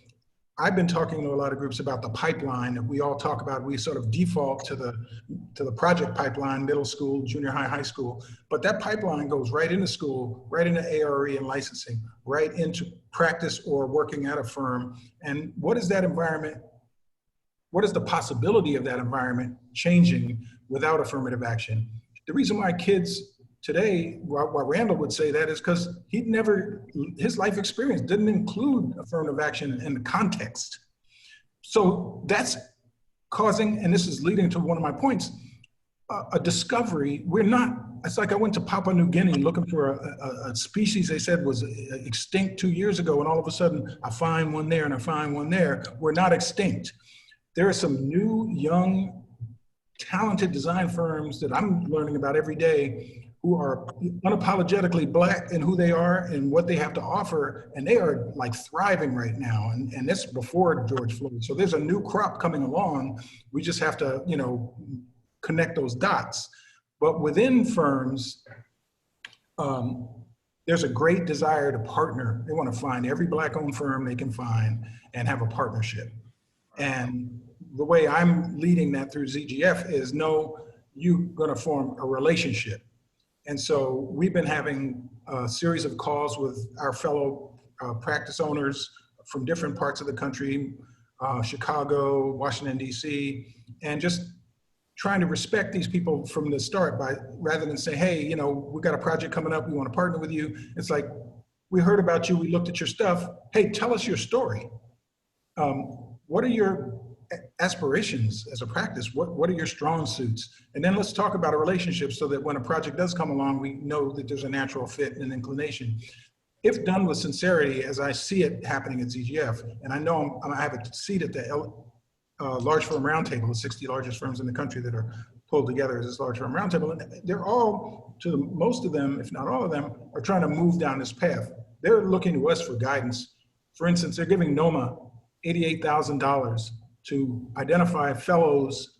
I've been talking to a lot of groups about the pipeline that we all talk about. We sort of default to the project pipeline, middle school, junior high, high school, but that pipeline goes right into school, right into ARE and licensing, right into practice or working at a firm. And what is that environment? What is the possibility of that environment changing without affirmative action? The reason why kids today, why Randall would say that, is because his life experience didn't include affirmative action in the context. So that's causing, and this is leading to one of my points, a discovery. It's like I went to Papua New Guinea looking for a species they said was extinct 2 years ago, and all of a sudden I find one there and I find one there. We're not extinct. There are some new, young, talented design firms that I'm learning about every day who are unapologetically Black in who they are and what they have to offer, and they are like thriving right now. And this before George Floyd. So there's a new crop coming along. We just have to, you know, connect those dots. But within firms, there's a great desire to partner. They want to find every Black-owned firm they can find and have a partnership. And the way I'm leading that through ZGF is, no, you're going to form a relationship. And so we've been having a series of calls with our fellow practice owners from different parts of the country, Chicago, Washington, DC, and just trying to respect these people from the start by, rather than say, hey, you know, we got a project coming up, we want to partner with you. It's like, we heard about you, we looked at your stuff. Hey, tell us your story. What are your aspirations as a practice? What are your strong suits? And then let's talk about a relationship so that when a project does come along, we know that there's a natural fit and inclination. If done with sincerity, as I see it happening at ZGF, and I know I have a seat at the large firm roundtable, the 60 largest firms in the country that are pulled together as this large firm roundtable, and they're all, most of them, if not all of them, are trying to move down this path. they're looking to us for guidance. For instance, they're giving NOMA $88,000 to identify fellows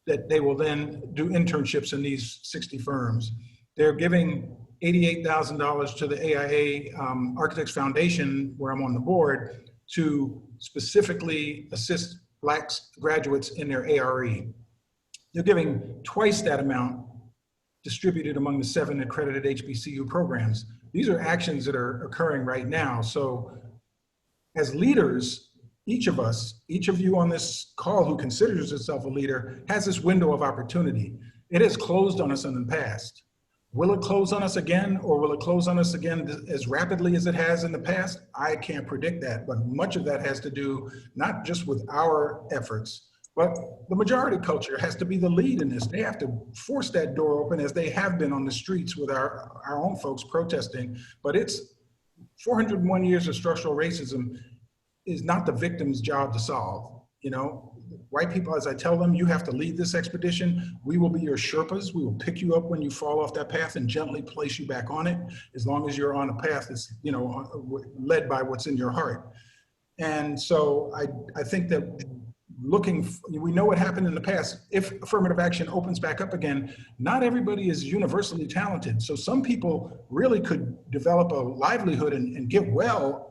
that they will then do internships in these 60 firms. They're giving $88,000 to the AIA Architects Foundation, where I'm on the board, to specifically assist Black graduates in their ARE. They're giving twice that amount distributed among the 7 accredited HBCU programs. These are actions that are occurring right now. So as leaders, each of us, each of you on this call who considers yourself a leader, has this window of opportunity. It has closed on us in the past. Will it close on us again, or will it close on us again as rapidly as it has in the past? I can't predict that, but much of that has to do not just with our efforts, but the majority culture has to be the lead in this. They have to force that door open, as they have been on the streets with our own folks protesting. But it's 401 years of structural racism is not the victim's job to solve. You know, white people, as I tell them, you have to lead this expedition. We will be your Sherpas. We will pick you up when you fall off that path and gently place you back on it, as long as you're on a path that's, you know, led by what's in your heart. And so I think that we know what happened in the past. If affirmative action opens back up again, not everybody is universally talented. So some people really could develop a livelihood and get well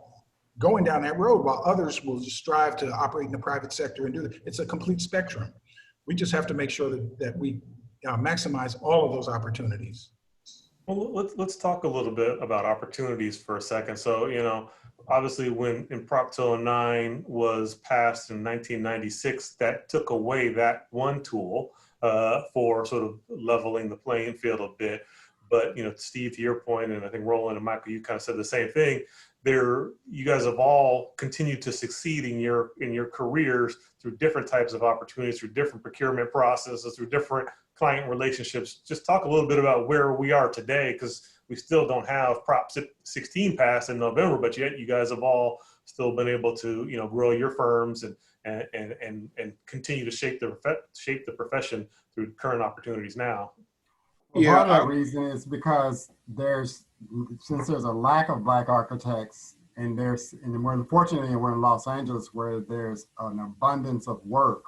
going down that road, while others will strive to operate in the private sector and do it. It's a complete spectrum. We just have to make sure that we maximize all of those opportunities. Well, let's talk a little bit about opportunities for a second. So, you know, obviously when Prop 209 was passed in 1996, that took away that one tool for sort of leveling the playing field a bit. But, you know, Steve, to your point, and I think Roland and Michael, you kind of said the same thing. You guys have all continued to succeed in your careers through different types of opportunities, through different procurement processes, through different client relationships. Just talk a little bit about where we are today, because we still don't have Prop 16 passed in November, but yet you guys have all still been able to, you know, grow your firms and continue to shape the profession through current opportunities now. Well, part of that reason is because since there's a lack of Black architects, and unfortunately we're in Los Angeles, where there's an abundance of work,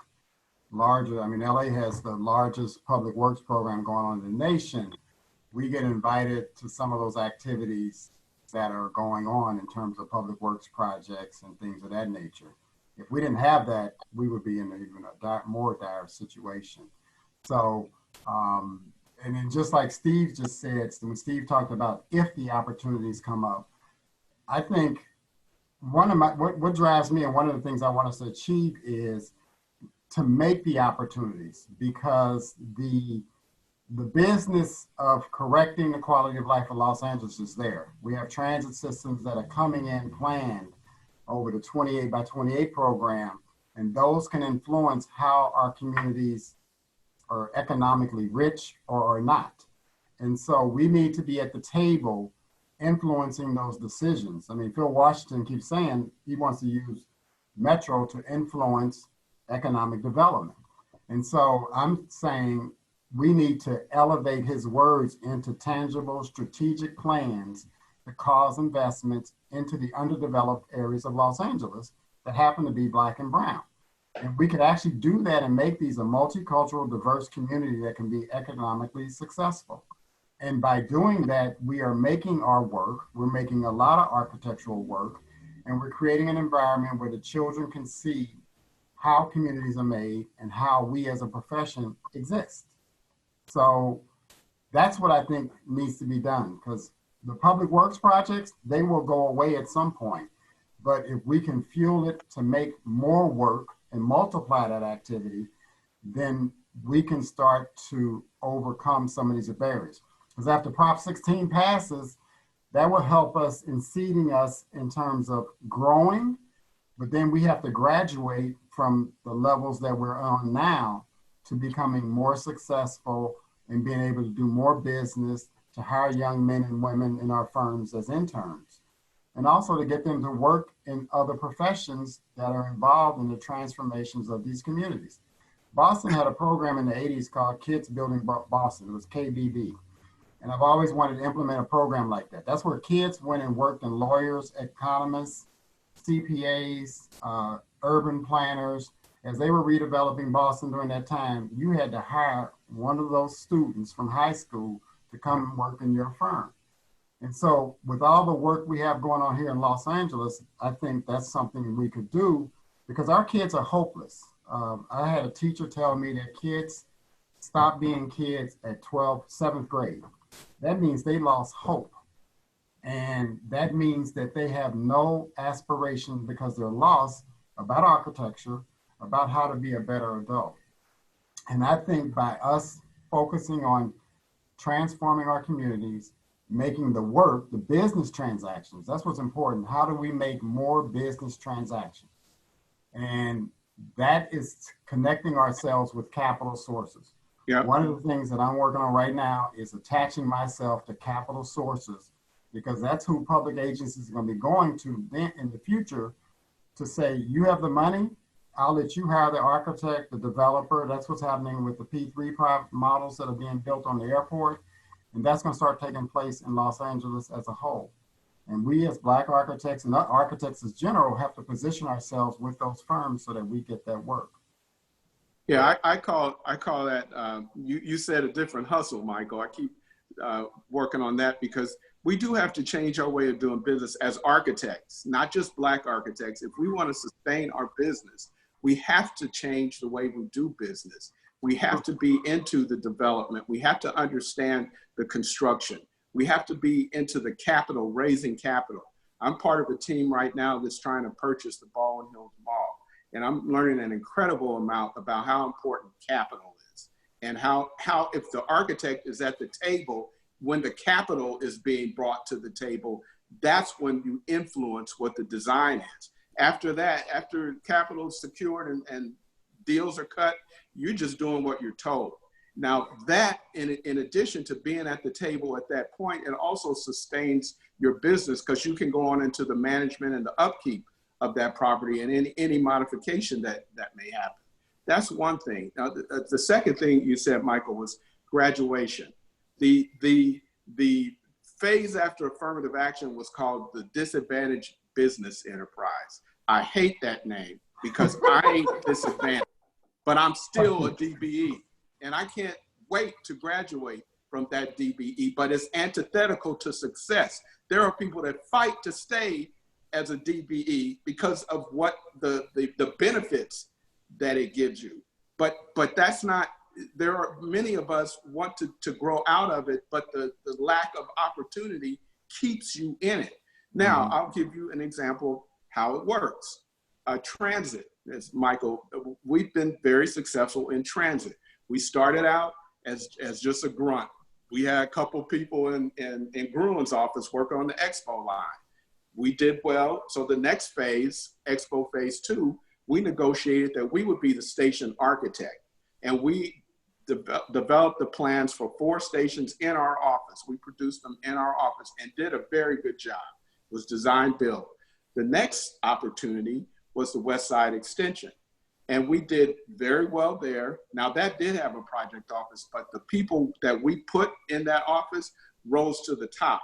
larger. I mean, LA has the largest public works program going on in the nation. We get invited to some of those activities that are going on in terms of public works projects and things of that nature. If we didn't have that, we would be in even a more dire situation. So, and then just like Steve just said, when Steve talked about if the opportunities come up, I think what drives me, and one of the things I want us to achieve, is to make the opportunities, because the business of correcting the quality of life of Los Angeles is there. We have transit systems that are coming in planned over the 28 by 28 program, and those can influence how our communities are economically rich or are not. And so we need to be at the table influencing those decisions. I mean, Phil Washington keeps saying he wants to use Metro to influence economic development. And so I'm saying we need to elevate his words into tangible strategic plans to cause investments into the underdeveloped areas of Los Angeles that happen to be Black and brown. And we could actually do that and make these a multicultural, diverse community that can be economically successful. And by doing that, we are making our work, we're making a lot of architectural work, and we're creating an environment where the children can see how communities are made and how we as a profession exist. So that's what I think needs to be done, because the public works projects, they will go away at some point. But if we can fuel it to make more work and multiply that activity, then we can start to overcome some of these barriers. Because after Prop 16 passes, that will help us in seeding us in terms of growing, but then we have to graduate from the levels that we're on now to becoming more successful and being able to do more business, to hire young men and women in our firms as interns, and also to get them to work in other professions that are involved in the transformations of these communities. Boston had a program in the 80s called Kids Building Boston. It was KBB. And I've always wanted to implement a program like that. That's where kids went and worked in lawyers, economists, CPAs, urban planners. As they were redeveloping Boston during that time, you had to hire one of those students from high school to come and work in your firm. And so with all the work we have going on here in Los Angeles, I think that's something we could do because our kids are hopeless. I had a teacher tell me that kids stop being kids at 7th grade. That means they lost hope. And that means that they have no aspiration because they're lost about architecture, about how to be a better adult. And I think by us focusing on transforming our communities, making the work, the business transactions, that's what's important. How do we make more business transactions? And that is connecting ourselves with capital sources. Yep. One of the things that I'm working on right now is attaching myself to capital sources because that's who public agencies are going to be going to then in the future to say, you have the money, I'll let you hire the architect, the developer. That's what's happening with the P3 models that are being built on the airport. And that's going to start taking place in Los Angeles as a whole. And we as Black architects and architects as general have to position ourselves with those firms so that we get that work. Yeah, I call that, you said a different hustle, Michael. I keep working on that because we do have to change our way of doing business as architects, not just Black architects. If we want to sustain our business, we have to change the way we do business. We have to be into the development. We have to understand the construction. We have to be into the capital, raising capital. I'm part of a team right now that's trying to purchase the Baldwin Hills Mall. And I'm learning an incredible amount about how important capital is and how if the architect is at the table, when the capital is being brought to the table, that's when you influence what the design is. After that, after capital is secured and deals are cut, you're just doing what you're told. Now that, in addition to being at the table at that point, it also sustains your business because you can go on into the management and the upkeep of that property and any modification that may happen. That's one thing. Now, the second thing you said, Michael, was graduation. The phase after affirmative action was called the disadvantaged business enterprise. I hate that name because I ain't disadvantaged, but I'm still a DBE. And I can't wait to graduate from that DBE, but it's antithetical to success. There are people that fight to stay as a DBE because of what the benefits that it gives you. But that's not, there are many of us want to grow out of it, but the lack of opportunity keeps you in it. Now, I'll give you an example how it works. Transit, as Michael, we've been very successful in transit. We started out as just a grunt. We had a couple people in Gruen's office work on the Expo line. We did well. So the next phase, Expo Phase 2, we negotiated that we would be the station architect. And we developed the plans for 4 stations in our office. We produced them in our office and did a very good job. It was design build. The next opportunity was the West Side Extension. And we did very well there. Now that did have a project office, but the people that we put in that office rose to the top.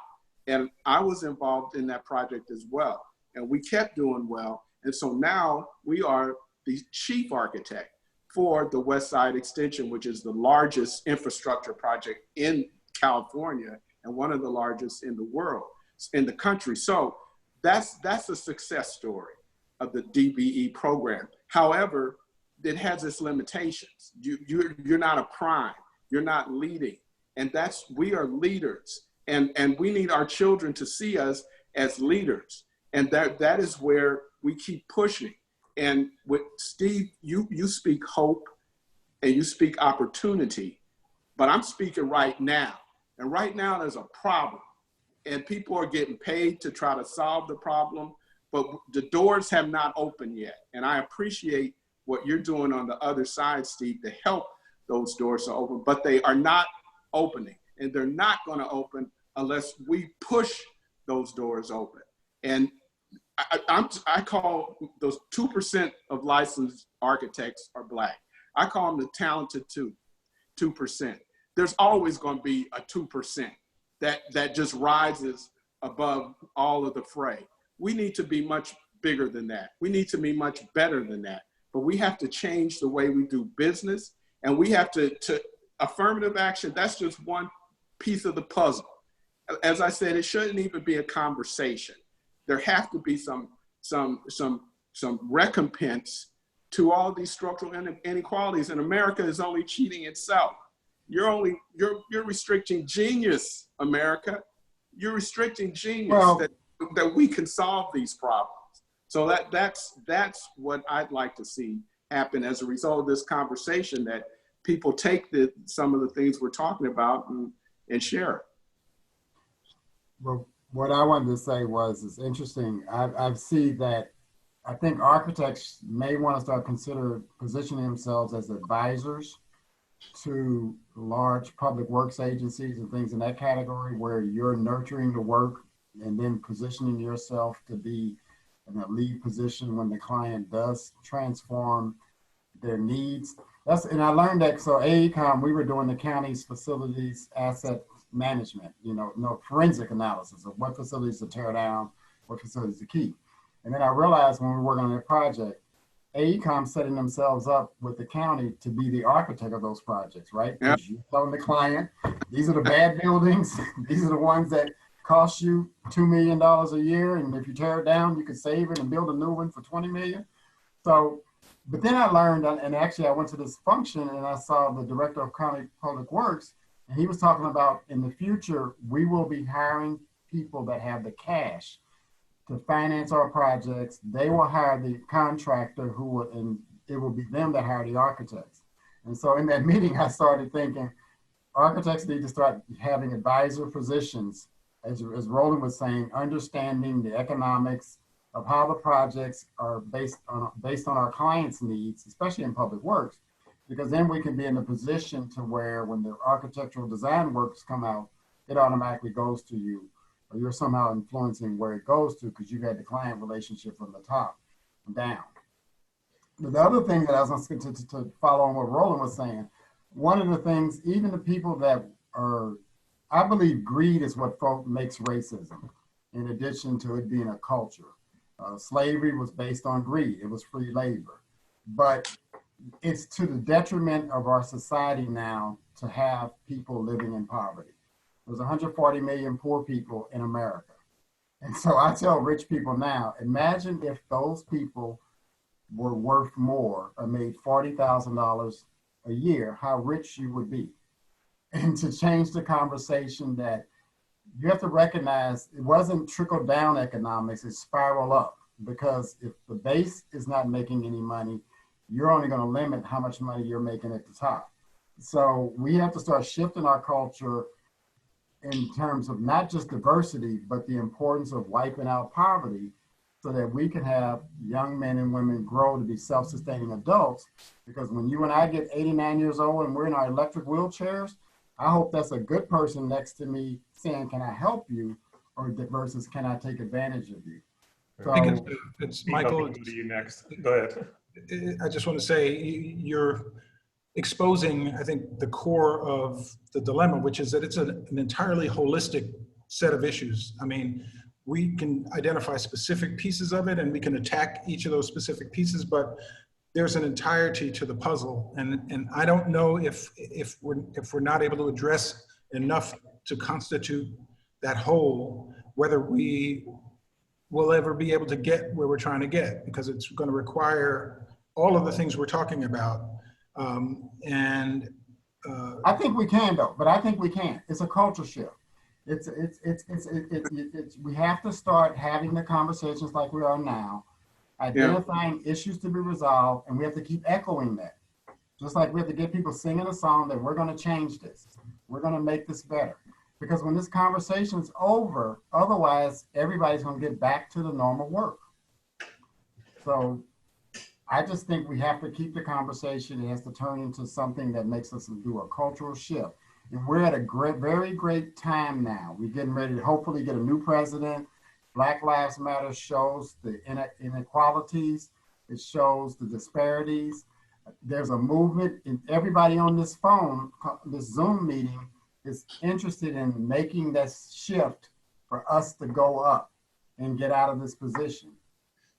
And I was involved in that project as well. And we kept doing well. And so now we are the chief architect for the West Side Extension, which is the largest infrastructure project in California and one of the largest in the world, in the country. So that's a success story of the DBE program. However, it has its limitations. You're not a prime, you're not leading. And we are leaders. And we need our children to see us as leaders. And that is where we keep pushing. And with Steve, you speak hope and you speak opportunity, but I'm speaking right now. And right now there's a problem and people are getting paid to try to solve the problem, but the doors have not opened yet. And I appreciate what you're doing on the other side, Steve, to help those doors to open, but they are not opening and they're not gonna open unless we push those doors open. And I call those 2% of licensed architects are Black. I call them the talented 2%. There's always going to be a 2%. that just rises above all of the fray. We need to be much bigger than that. We need to be much better than that. But we have to change the way we do business, and we have to affirmative action. That's just one piece of the puzzle. As I said, it shouldn't even be a conversation. There have to be some recompense to all these structural inequalities, and America is only cheating itself. You're restricting genius, America. You're restricting genius, well, that we can solve these problems. So that's what I'd like to see happen as a result of this conversation, that people take some of the things we're talking about and share it. Well, what I wanted to say was, it's interesting. I've seen that I think architects may want to start consider positioning themselves as advisors to large public works agencies and things in that category, where you're nurturing the work and then positioning yourself to be in a lead position when the client does transform their needs. And I learned that, so AECOM, we were doing the county's facilities asset management, forensic analysis of what facilities to tear down, what facilities to keep. And then I realized when we were working on that project, AECOM setting themselves up with the county to be the architect of those projects, right? Because Yep. you telling the client, these are the bad buildings, these are the ones that cost you $2 million a year, and if you tear it down, you can save it and build a new one for $20 million. So, but then I learned, and actually I went to this function and I saw the director of county public works, and he was talking about, in the future, we will be hiring people that have the cash to finance our projects. They will hire the contractor and it will be them that hire the architects. And so in that meeting, I started thinking, architects need to start having advisor positions, as Roland was saying, understanding the economics of how the projects are based on our clients' needs, especially in public works, because then we can be in a position to where when the architectural design works come out, it automatically goes to you, or you're somehow influencing where it goes to, because you've had the client relationship from the top down. But the other thing that I was going to follow on what Roland was saying, one of the things, even the people that are, I believe greed is what makes racism, in addition to it being a culture. Slavery was based on greed. It was free labor. But it's to the detriment of our society now to have people living in poverty. There's 140 million poor people in America. And so I tell rich people now, imagine if those people were worth more or made $40,000 a year, how rich you would be. And to change the conversation, that you have to recognize it wasn't trickle down economics, it's spiral up. Because if the base is not making any money, you're only going to limit how much money you're making at the top. So we have to start shifting our culture in terms of not just diversity, but the importance of wiping out poverty, so that we can have young men and women grow to be self-sustaining adults. Because when you and I get 89 years old and we're in our electric wheelchairs, I hope that's a good person next to me saying, can I help you? Or versus, can I take advantage of you? So, I think it's Michael. Go to you next. Go ahead. I just want to say, you're exposing, I think, the core of the dilemma, which is that it's an entirely holistic set of issues. I mean, we can identify specific pieces of it and we can attack each of those specific pieces, but there's an entirety to the puzzle. And I don't know if we're not able to address enough to constitute that whole, whether we will ever be able to get where we're trying to get, because it's going to require all of the things we're talking about. I think we can, though, but I think we can. It's a culture shift. We have to start having the conversations like we are now, identifying issues to be resolved, and we have to keep echoing that. Just like we have to get people singing a song that we're going to change this. We're going to make this better. Because when this conversation's over, otherwise everybody's going to get back to the normal work. So I just think we have to keep the conversation. It has to turn into something that makes us do a cultural shift. And we're at a very great time now. We're getting ready to hopefully get a new president. Black Lives Matter shows the inequalities. It shows the disparities. There's a movement, and everybody on this phone, this Zoom meeting, is interested in making this shift for us to go up and get out of this position.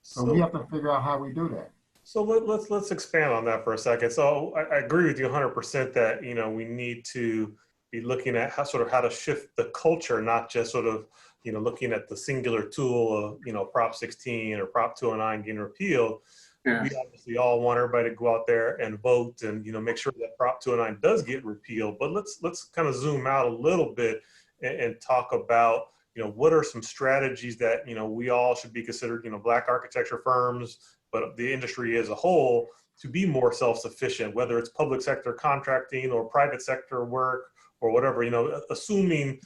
So we have to figure out how we do that. So let's expand on that for a second. So I agree with you 100% that, you know, we need to be looking at how to shift the culture, not just sort of, you know, looking at the singular tool of, you know, Prop 16 or Prop 209 getting repealed. Yeah. We obviously all want everybody to go out there and vote and, you know, make sure that Prop 209 does get repealed. But let's kind of zoom out a little bit and talk about, you know, what are some strategies that, you know, we all should be considered, you know, Black architecture firms, but the industry as a whole, to be more self-sufficient, whether it's public sector contracting or private sector work or whatever, you know, assuming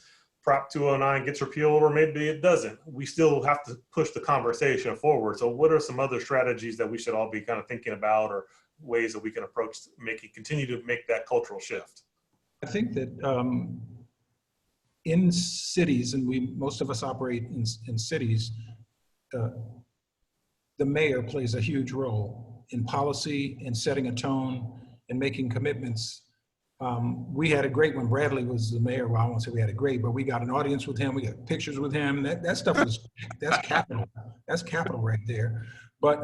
Prop 209 gets repealed or maybe it doesn't, we still have to push the conversation forward. So what are some other strategies that we should all be kind of thinking about, or ways that we can approach continue to make that cultural shift? I think that in cities, and most of us operate in cities, the mayor plays a huge role in policy, in setting a tone, and making commitments. We had a great when Bradley was the mayor. Well, I won't say we had a great, but we got an audience with him. We got pictures with him. That stuff that's capital. That's capital right there. But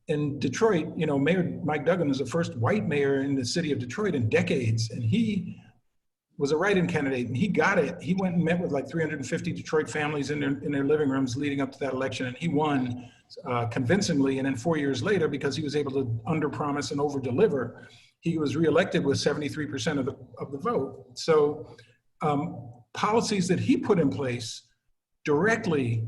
in Detroit, you know, Mayor Mike Duggan was the first white mayor in the city of Detroit in decades, and he was a write-in candidate, and he got it. He went and met with like 350 Detroit families in their living rooms leading up to that election, and he won convincingly. And then 4 years later, because he was able to under-promise and over-deliver, he was reelected with 73% of the vote. So policies that he put in place directly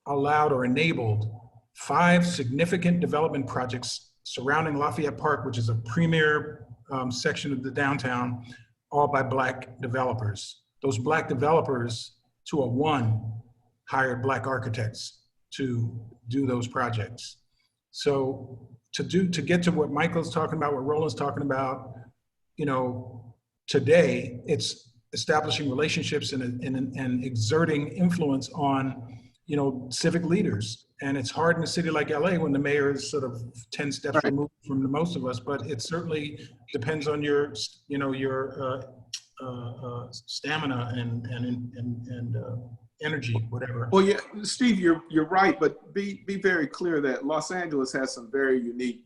allowed or enabled 5 significant development projects surrounding Lafayette Park, which is a premier section of the downtown, all by Black developers. Those Black developers, 201, hired Black architects to do those projects. So to get to what Michael's talking about, what Roland's talking about, you know, today it's establishing relationships and exerting influence on, you know, civic leaders. And it's hard in a city like LA when the mayor is sort of 10 steps removed from the most of us, but it certainly depends on your, you know, your stamina and energy, whatever. Well, yeah, Steve, you're right, but be very clear that Los Angeles has some very unique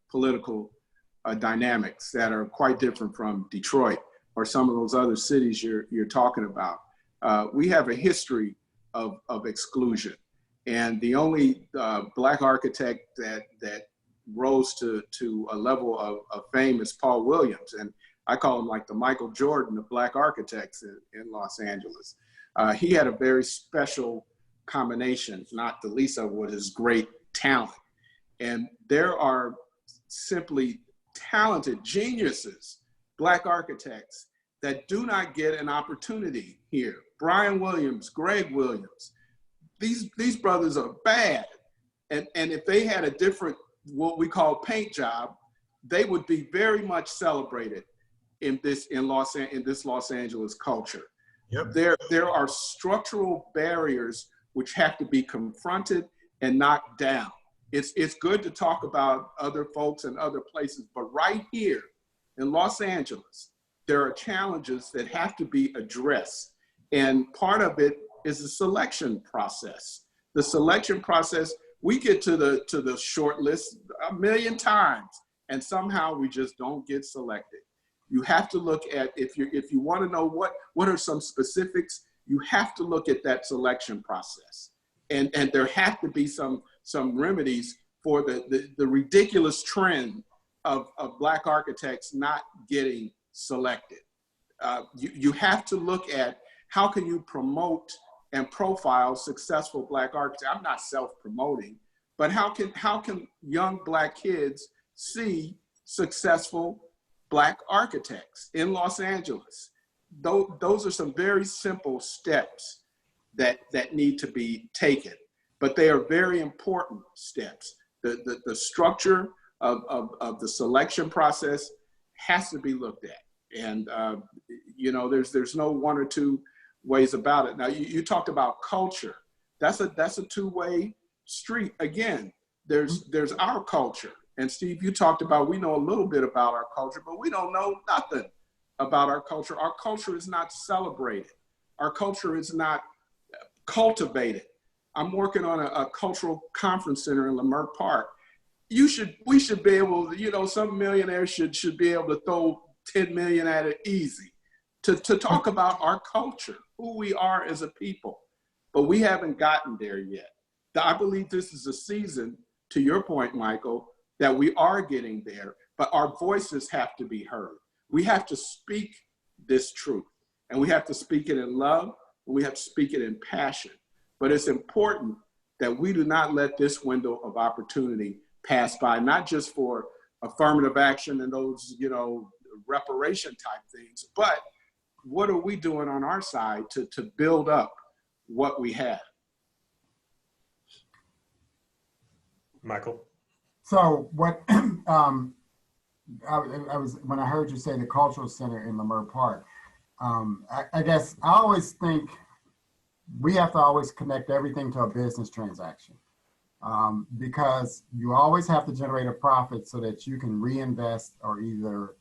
political dynamics that are quite different from Detroit or some of those other cities you're talking about. We have a history of exclusion, and the only Black architect that rose to a level of fame is Paul Williams, and I call him like the Michael Jordan of Black architects in Los Angeles. He had a very special combination, not the least of what is great talent. And there are simply talented geniuses, Black architects, that do not get an opportunity here. Brian Williams, Greg Williams, these brothers are bad. And if they had a different, what we call paint job, they would be very much celebrated in this Los Angeles culture. Yep. There are structural barriers which have to be confronted and knocked down. It's good to talk about other folks and other places, but right here in Los Angeles, there are challenges that have to be addressed. And part of it is the selection process. The selection process, we get to the short list a million times, and somehow we just don't get selected. You have to look at, if you want to know what are some specifics, you have to look at that selection process. And there have to be some remedies for the ridiculous trend of Black architects not getting selected. You have to look at how can you promote and profile successful Black architects. I'm not self-promoting, but how can young Black kids see successful Black architects in Los Angeles? Those are some very simple steps that need to be taken, but they are very important steps. The structure of the selection process has to be looked at, and you know, there's no one or two ways about it. Now you talked about culture. That's a two-way street. Again, there's our culture. And Steve, you talked about, we know a little bit about our culture, but we don't know nothing about our culture. Our culture is not celebrated. Our culture is not cultivated. I'm working on a cultural conference center in Leimert Park. We should be able to, you know, some millionaires should be able to throw 10 million at it easy to talk about our culture, who we are as a people. But we haven't gotten there yet. I believe this is a season, to your point, Michael, that we are getting there, but our voices have to be heard. We have to speak this truth, and we have to speak it in love, and we have to speak it in passion. But it's important that we do not let this window of opportunity pass by, not just for affirmative action and those, you know, reparation type things, but what are we doing on our side to build up what we have? Michael? So what, I was, when I heard you say the cultural center in Leimert Park, I guess I always think we have to always connect everything to a business transaction, because you always have to generate a profit so that you can reinvest or either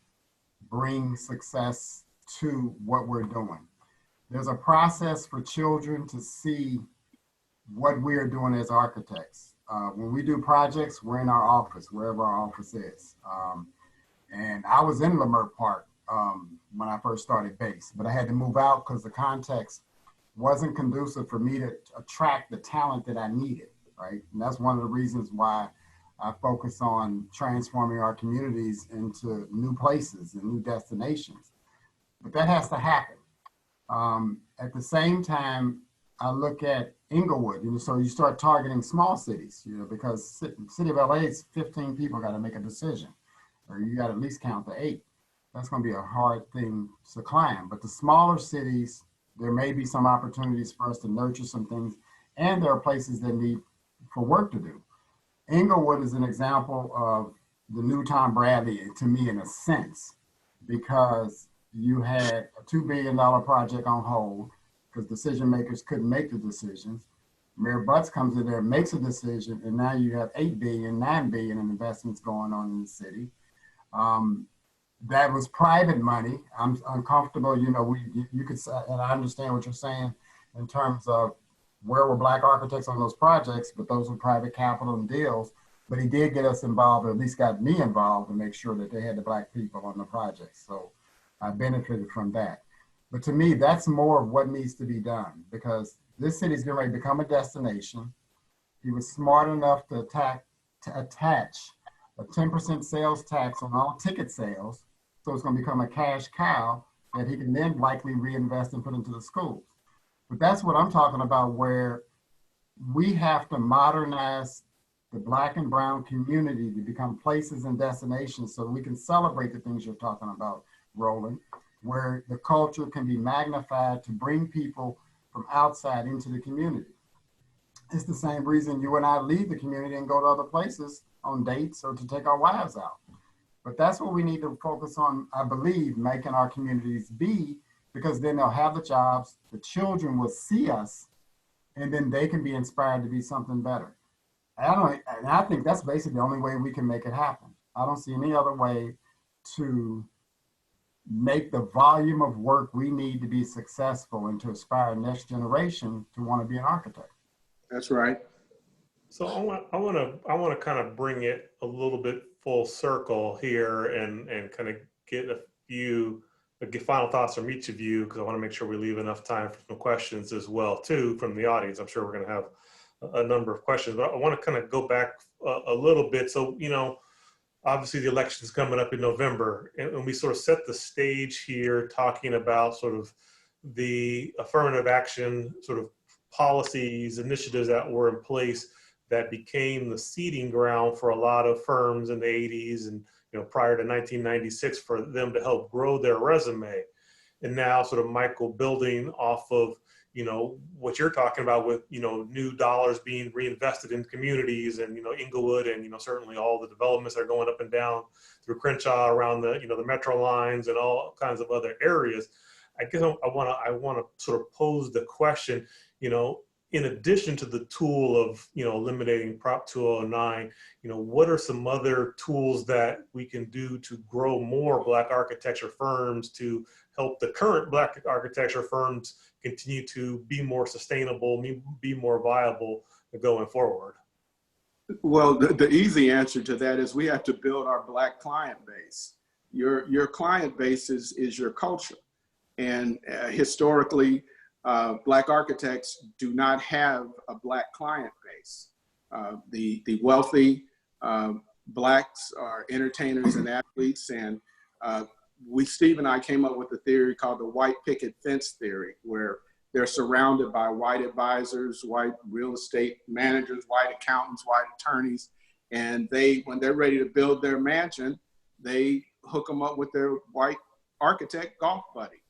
bring success to what we're doing. There's a process for children to see what we are doing as architects. When we do projects, we're in our office, wherever our office is. And I was in Leimert Park when I first started base, but I had to move out because the context wasn't conducive for me to attract the talent that I needed, right? And that's one of the reasons why I focus on transforming our communities into new places and new destinations. But that has to happen. At the same time, I look at Inglewood, you know, so you start targeting small cities, you know, because city of LA is 15 people got to make a decision, or you got to at least count to 8. That's going to be a hard thing to climb. But the smaller cities, there may be some opportunities for us to nurture some things, and there are places that need for work to do. Inglewood is an example of the new Tom Bradley to me, in a sense, because you had a $2 billion project on hold because decision makers couldn't make the decisions. Mayor Butts comes in there and makes a decision, and now you have $8 billion, $9 billion in investments going on in the city. That was private money. I'm uncomfortable, you know, you could say, and I understand what you're saying in terms of where were Black architects on those projects, but those were private capital and deals. But he did get us involved, or at least got me involved, to make sure that they had the Black people on the project. So I benefited from that. But to me, that's more of what needs to be done, because this city's getting ready to become a destination. He was smart enough to attach a 10% sales tax on all ticket sales. So it's going to become a cash cow that he can then likely reinvest and put into the schools. But that's what I'm talking about, where we have to modernize the Black and brown community to become places and destinations so we can celebrate the things you're talking about, Roland, where the culture can be magnified to bring people from outside into the community. It's the same reason you and I leave the community and go to other places on dates or to take our wives out. But that's what we need to focus on, I believe, making our communities be, because then they'll have the jobs, the children will see us, and then they can be inspired to be something better. And I think that's basically the only way we can make it happen. I don't see any other way to make the volume of work we need to be successful and to inspire the next generation to want to be an architect. That's right. So I want to kind of bring it a little bit full circle here and kind of get a few final thoughts from each of you, because I want to make sure we leave enough time for some questions as well too from the audience. I'm sure we're going to have a number of questions, but I want to kind of go back a little bit. So, you know, obviously the election is coming up in November, and we sort of set the stage here talking about sort of the affirmative action sort of policies, initiatives that were in place that became the seeding ground for a lot of firms in the 80s and, you know, prior to 1996 for them to help grow their resume. And now sort of Michael, building off of, you know, what you're talking about with, you know, new dollars being reinvested in communities and, you know, Inglewood and, you know, certainly all the developments that are going up and down through Crenshaw around the, you know, the metro lines and all kinds of other areas. I guess I want to sort of pose the question, you know, in addition to the tool of, eliminating Prop 209, what are some other tools that we can do to grow more Black architecture firms, to help the current Black architecture firms continue to be more sustainable, be more viable going forward? Well, the easy answer to that is we have to build our Black client base. Your client base is your culture. And historically, Black architects do not have a Black client base. The wealthy Blacks are entertainers and athletes, and Steve and I came up with a theory called the white picket fence theory, where they're surrounded by white advisors, white real estate managers, white accountants, white attorneys, and when they're ready to build their mansion, they hook them up with their white architect golf buddy.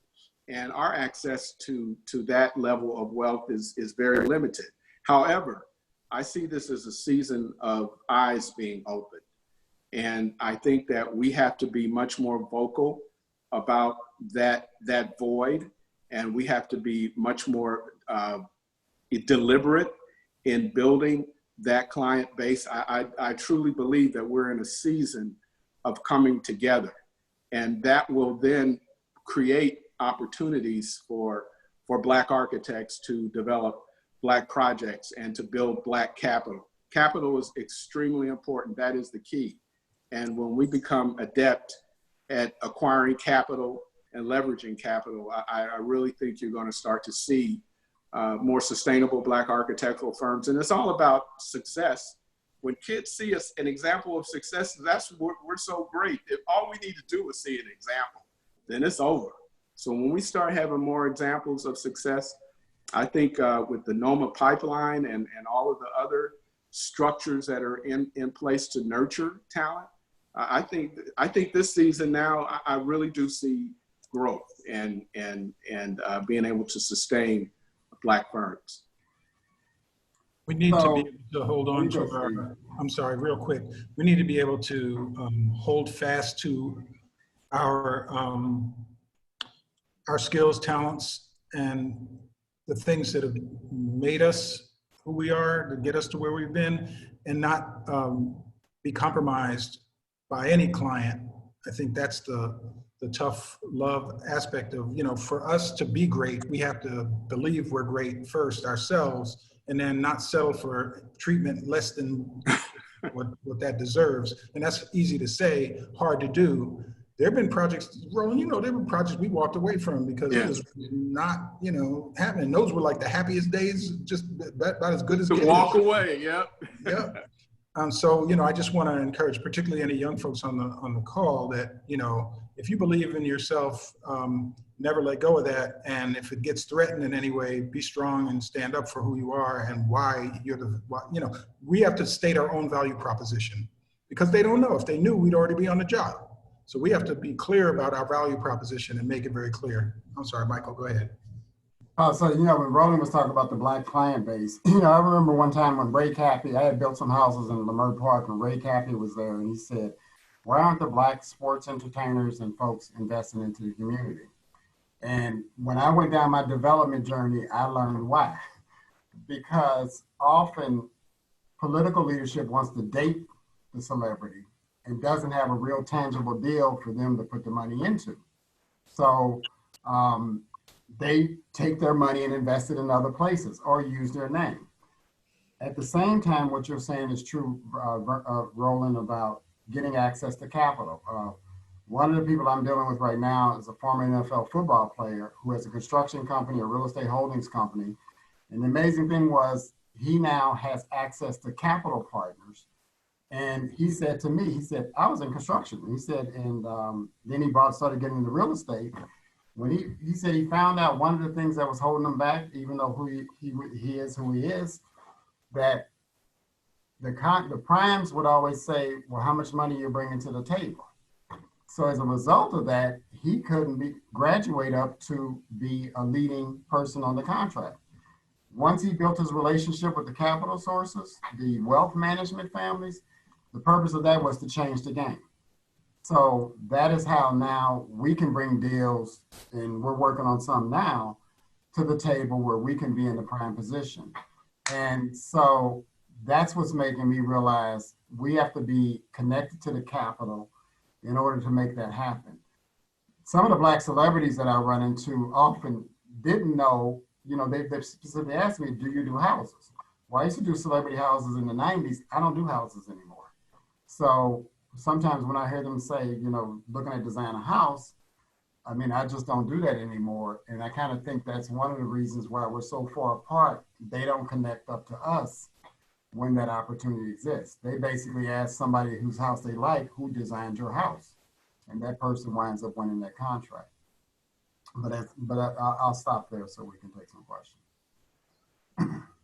And our access to that level of wealth is very limited. However, I see this as a season of eyes being opened. And I think that we have to be much more vocal about that void. And we have to be much more deliberate in building that client base. I truly believe that we're in a season of coming together. And that will then create opportunities for Black architects to develop Black projects and to build Black capital. Capital is extremely important. That is the key. And when we become adept at acquiring capital and leveraging capital, I really think you're going to start to see more sustainable Black architectural firms. And it's all about success. When kids see us an example of success, that's what we're so great. If all we need to do is see an example, then it's over. So when we start having more examples of success, I think with the NOMA pipeline and all of the other structures that are in place to nurture talent, I think this season now, I really do see growth and being able to sustain Black firms. We need to be able to hold on to our, I'm sorry, real quick. We need to be able to hold fast to our skills, talents, and the things that have made us who we are, to get us to where we've been, and not be compromised by any client. I think that's the tough love aspect of, for us to be great, we have to believe we're great first ourselves, and then not settle for treatment less than what that deserves. And that's easy to say, hard to do. There have been projects, Roland, there have been projects we walked away from because it was not, happening. Those were like the happiest days, just about as good as to walk away, yep. Yep. So, I just want to encourage, particularly any young folks on the call, that, if you believe in yourself, never let go of that. And if it gets threatened in any way, be strong and stand up for who you are and why we have to state our own value proposition, because they don't know. If they knew, we'd already be on the job. So we have to be clear about our value proposition and make it very clear. I'm sorry, Michael, go ahead. So, when Roland was talking about the Black client base, I remember one time when Ray Cappy, I had built some houses in Leimert Park, and Ray Cappy was there, and he said, why aren't the Black sports entertainers and folks investing into the community? And when I went down my development journey, I learned why. Because often political leadership wants to date the celebrity and doesn't have a real tangible deal for them to put the money into. So they take their money and invest it in other places or use their name. At the same time, what you're saying is true, Roland, about getting access to capital. One of the people I'm dealing with right now is a former NFL football player who has a construction company, a real estate holdings company. And the amazing thing was he now has access to capital partners. And he said to me, I was in construction. He said, and then he started getting into real estate. When he said he found out one of the things that was holding him back, even though he is who he is, that the primes would always say, well, how much money you're bringing to the table. So as a result of that, he couldn't graduate up to be a leading person on the contract. Once he built his relationship with the capital sources, the wealth management families, the purpose of that was to change the game. So that is how now we can bring deals, and we're working on some now, to the table where we can be in the prime position. And so that's what's making me realize we have to be connected to the Capitol in order to make that happen. Some of the Black celebrities that I run into often didn't know, you know, they specifically asked me, do you do houses? Well, I used to do celebrity houses in the 90s. I don't do houses anymore. So sometimes when I hear them say, you know, looking at design a house, I mean, I just don't do that anymore. And I kind of think that's one of the reasons why we're so far apart. They don't connect up to us when that opportunity exists. They basically ask somebody whose house they like, who designed your house? And that person winds up winning that contract. But I'll stop there so we can take some questions.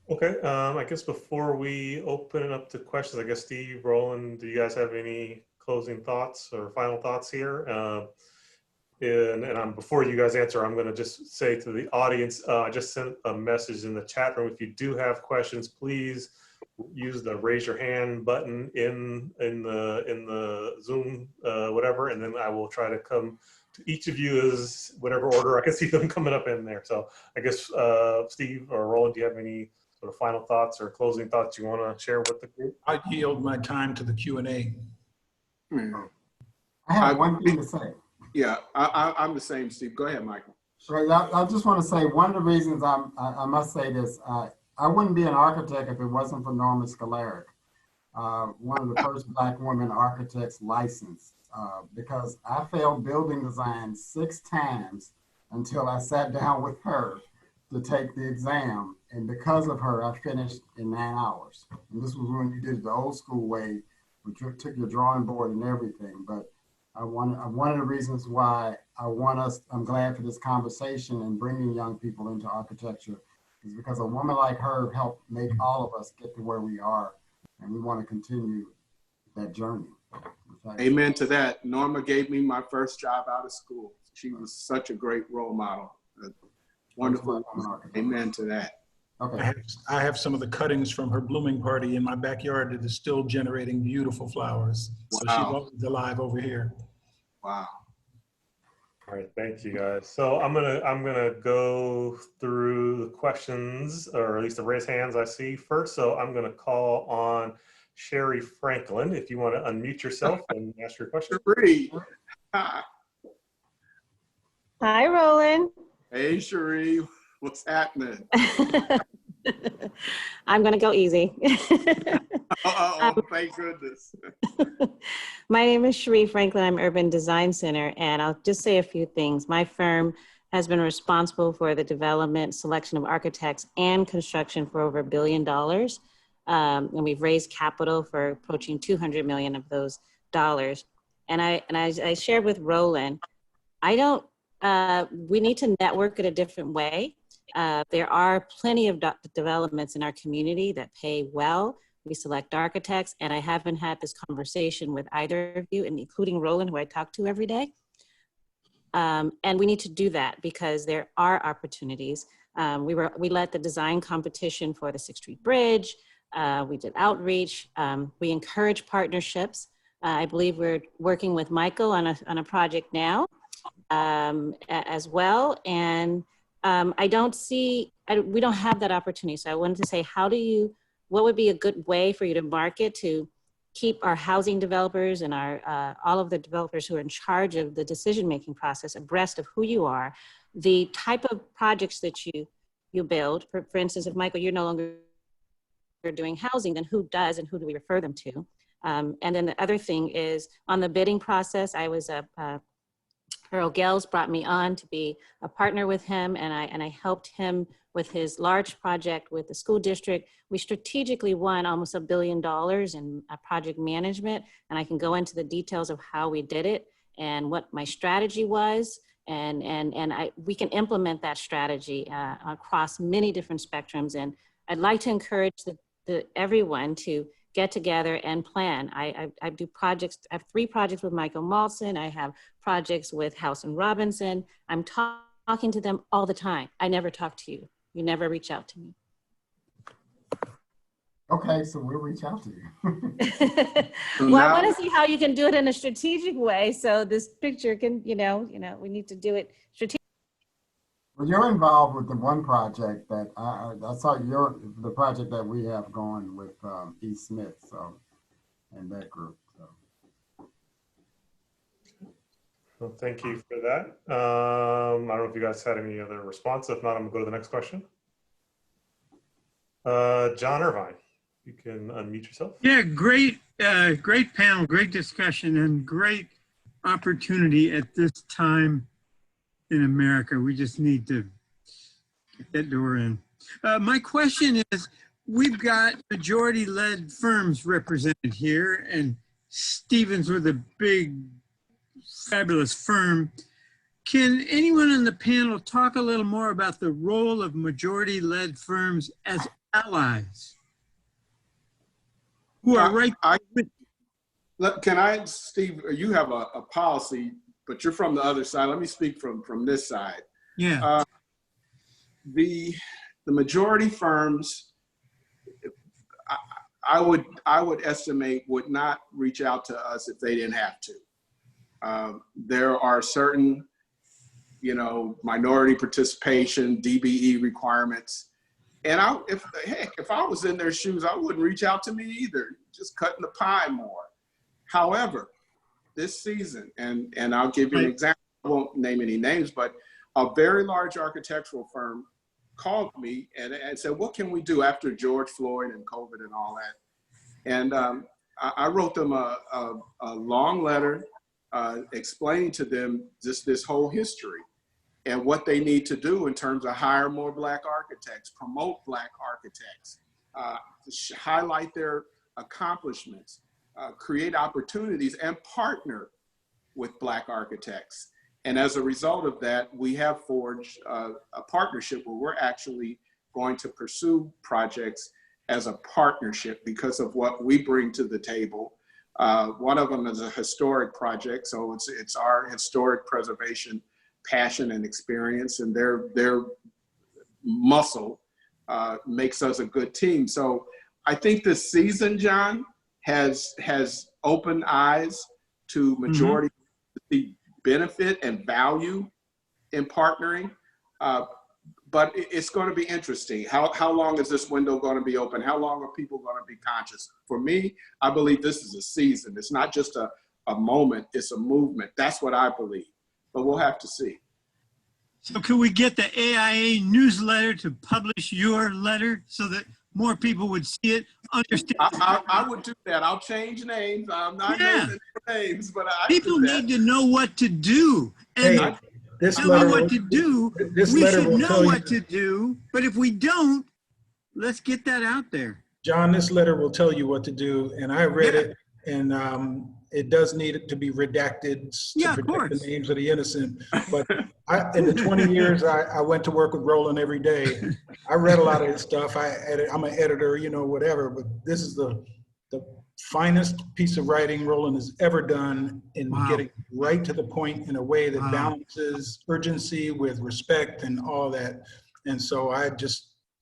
Okay, I guess before we open it up to questions, I guess Steve, Roland, do you guys have any closing thoughts or final thoughts here? Before you guys answer, I'm going to just say to the audience, I just sent a message in the chat room. If you do have questions, please use the raise your hand button in the Zoom whatever, and then I will try to come to each of you as whatever order I can see them coming up in there. So I guess Steve or Roland, do you have any sort of final thoughts or closing thoughts you want to share with the group? I yield my time to the Q&A. I have one thing to say. Yeah, I'm the same, Steve. Go ahead, Michael. Right, I just want to say one of the reasons I must say this. I wouldn't be an architect if it wasn't for Norma Scalaric, one of the first Black women architects licensed, because I failed building design 6 times until I sat down with her to take the exam. And because of her, I finished in 9 hours. And this was when you did it the old school way, which took your drawing board and everything. But one of the reasons why I'm glad for this conversation and bringing young people into architecture is because a woman like her helped make all of us get to where we are. And we want to continue that journey. Amen to that. Norma gave me my first job out of school. She was such a great role model. Wonderful. Amen to that. Okay. I have some of the cuttings from her blooming party in my backyard that is still generating beautiful flowers. So she's always alive over here. Wow. All right, thank you guys. So I'm gonna go through the questions, or at least the raised hands I see first. So I'm gonna call on Sherry Franklin. If you want to unmute yourself and ask your question. Cherie. Hi. Hi, Roland. Hey, Cherie. What's happening? I'm going to go easy. Thank goodness. My name is Cherie Franklin. I'm Urban Design Center, and I'll just say a few things. My firm has been responsible for the development, selection of architects, and construction for over $1 billion. And we've raised capital for approaching 200 million of those dollars. And I shared with Roland, we need to network in a different way. There are plenty of developments in our community that pay well. We select architects, and I haven't had this conversation with either of you, and including Roland, who I talk to every day. And we need to do that because there are opportunities. We led the design competition for the 6th Street Bridge. We did outreach. We encourage partnerships. I believe we're working with Michael on a project now as well. And we don't have that opportunity. So I wanted to say, what would be a good way for you to market to keep our housing developers and all of the developers who are in charge of the decision-making process abreast of who you are, the type of projects that you build. For instance, if Michael, you're no longer doing housing, then who does and who do we refer them to? And then the other thing is on the bidding process, Earl Gels brought me on to be a partner with him, and I helped him with his large project with the school district. We strategically won almost $1 billion in project management, and I can go into the details of how we did it and what my strategy was, and we can implement that strategy across many different spectrums. And I'd like to encourage everyone to get together and plan. I do projects. I have 3 projects with Michael Maltson. I have projects with House and Robinson. I'm talking to them all the time. I never talk to you. You never reach out to me. Okay, so we'll reach out to you. Well, I want to see how you can do it in a strategic way. So this picture can, we need to do it strategically. Well, you're involved with the one project that I saw the project that we have going with E. Smith, so, and that group. So. Well, thank you for that. I don't know if you guys had any other response. If not, I'm gonna go to the next question. John Irvine, you can unmute yourself. Yeah, great panel, great discussion, and great opportunity at this time in America. We just need to get that door in. My question is, we've got majority-led firms represented here, and Stevens with a big, fabulous firm. Can anyone on the panel talk a little more about the role of majority-led firms as allies? Who are Can I, Steve, you have a policy, but you're from the other side. Let me speak from this side. Yeah. The majority firms, I would estimate, would not reach out to us if they didn't have to. There are certain, minority participation, DBE requirements. And if I was in their shoes, I wouldn't reach out to me either, just cutting the pie more. However, this season, and I'll give you an example, I won't name any names, but a very large architectural firm called me and said, what can we do after George Floyd and COVID and all that? And I wrote them a long letter explaining to them just this whole history and what they need to do in terms of hire more Black architects, promote Black architects, highlight their accomplishments, create opportunities, and partner with Black architects. And as a result of that, we have forged a partnership where we're actually going to pursue projects as a partnership because of what we bring to the table. One of them is a historic project, so it's our historic preservation passion and experience, and their muscle makes us a good team. So I think this season, John, has opened eyes to majority the benefit and value in partnering. But it's going to be interesting. How long is this window going to be open? How long are people going to be conscious? For me, I believe this is a season. It's not just a moment, it's a movement. That's what I believe. But we'll have to see. So can we get the AIA newsletter to publish your letter so that more people would see it, understand? I would do that. I'll change names. I'm not naming names, but people need to know what to do. And hey, this tell letter me what will, to do. This we letter should will know tell what you, to do, but if we don't, let's get that out there. John, this letter will tell you what to do, and I read it, and it does need to be redacted to protect the names of the innocent. But in the 20 years I went to work with Roland every day, I read a lot of his stuff. I'm an editor, whatever, but this is the finest piece of writing Roland has ever done in getting right to the point in a way that balances urgency with respect and all that. And so I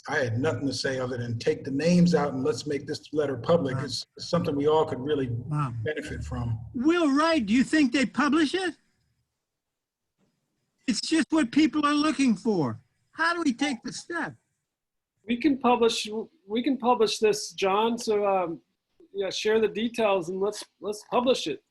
had nothing to say other than take the names out and let's make this letter public. It's something we all could really benefit from. Will Wright, do you think they publish it? It's just what people are looking for. How do we take the step? We can publish this, John. So share the details and let's publish it.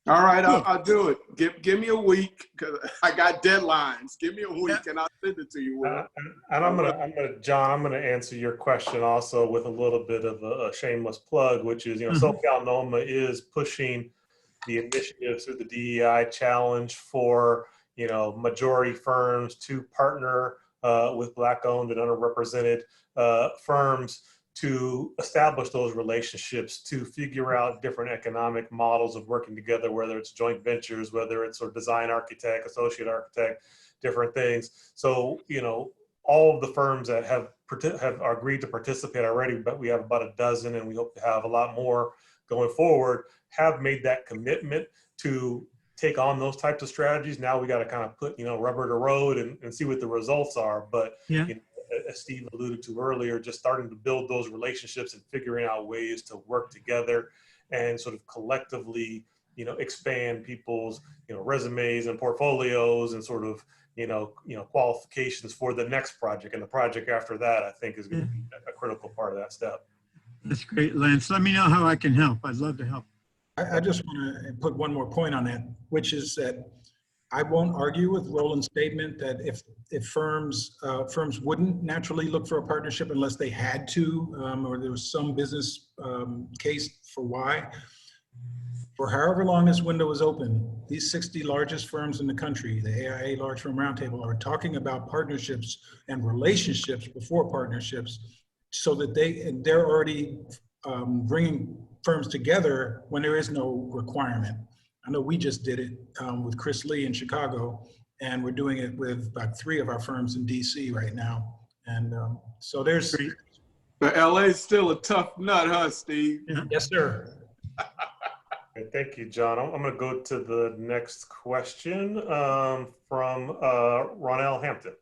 All right, I'll do it. Give me a week because I got deadlines. Give me a week and I'll send it to you, Will. And John, I'm gonna answer your question also with a little bit of a shameless plug, which is, SoCal NOMA is pushing the initiative through the DEI challenge for, majority firms to partner with Black-owned and underrepresented firms to establish those relationships, to figure out different economic models of working together, whether it's joint ventures, whether it's sort of design architect, associate architect, different things. So, all of the firms that have agreed to participate already, but we have about a dozen and we hope to have a lot more going forward, have made that commitment to take on those types of strategies. Now we got to kind of put, rubber to the road and see what the results are. But as Steve alluded to earlier, just starting to build those relationships and figuring out ways to work together and sort of collectively, expand people's, resumes and portfolios and sort of, qualifications for the next project, and the project after that, I think, is going to be a critical part of that step. That's great, Lance. Let me know how I can help. I'd love to help. I just want to put one more point on that, which is that I won't argue with Roland's statement that if firms wouldn't naturally look for a partnership unless they had to, or there was some business case for why. For however long this window is open, these 60 largest firms in the country, the AIA Large Firm Roundtable, are talking about partnerships and relationships before partnerships, so that they're already bringing firms together when there is no requirement. I know we just did it with Chris Lee in Chicago, and we're doing it with about 3 of our firms in DC right now. And so there's. But LA's still a tough nut, huh, Steve? Yes, sir. Okay, thank you, John. I'm going to go to the next question from Ronell Hampton.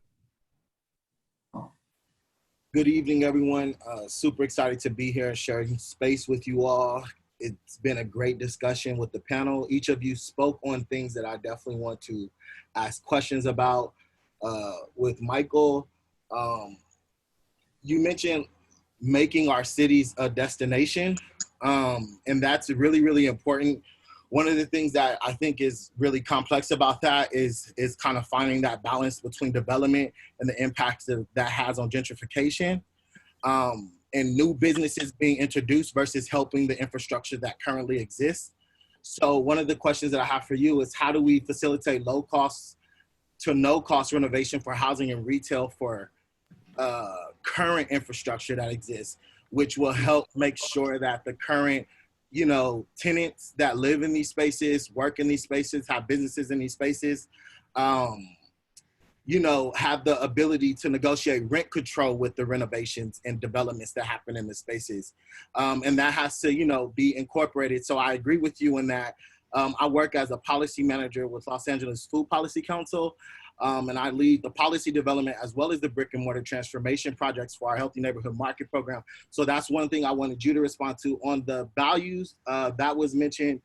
Good evening, everyone. Super excited to be here and sharing space with you all. It's been a great discussion with the panel. Each of you spoke on things that I definitely want to ask questions about. With Michael, you mentioned making our cities a destination, and that's really, really important. One of the things that I think is really complex about that is kind of finding that balance between development and the impact that has on gentrification. And new businesses being introduced versus helping the infrastructure that currently exists. So one of the questions that I have for you is, how do we facilitate low cost to no cost renovation for housing and retail for current infrastructure that exists, which will help make sure that the current, tenants that live in these spaces, work in these spaces, have businesses in these spaces, have the ability to negotiate rent control with the renovations and developments that happen in the spaces. And that has to, be incorporated. So I agree with you in that. I work as a policy manager with Los Angeles Food Policy Council, and I lead the policy development as well as the brick and mortar transformation projects for our Healthy Neighborhood Market program. So that's one thing I wanted you to respond to. On the values that was mentioned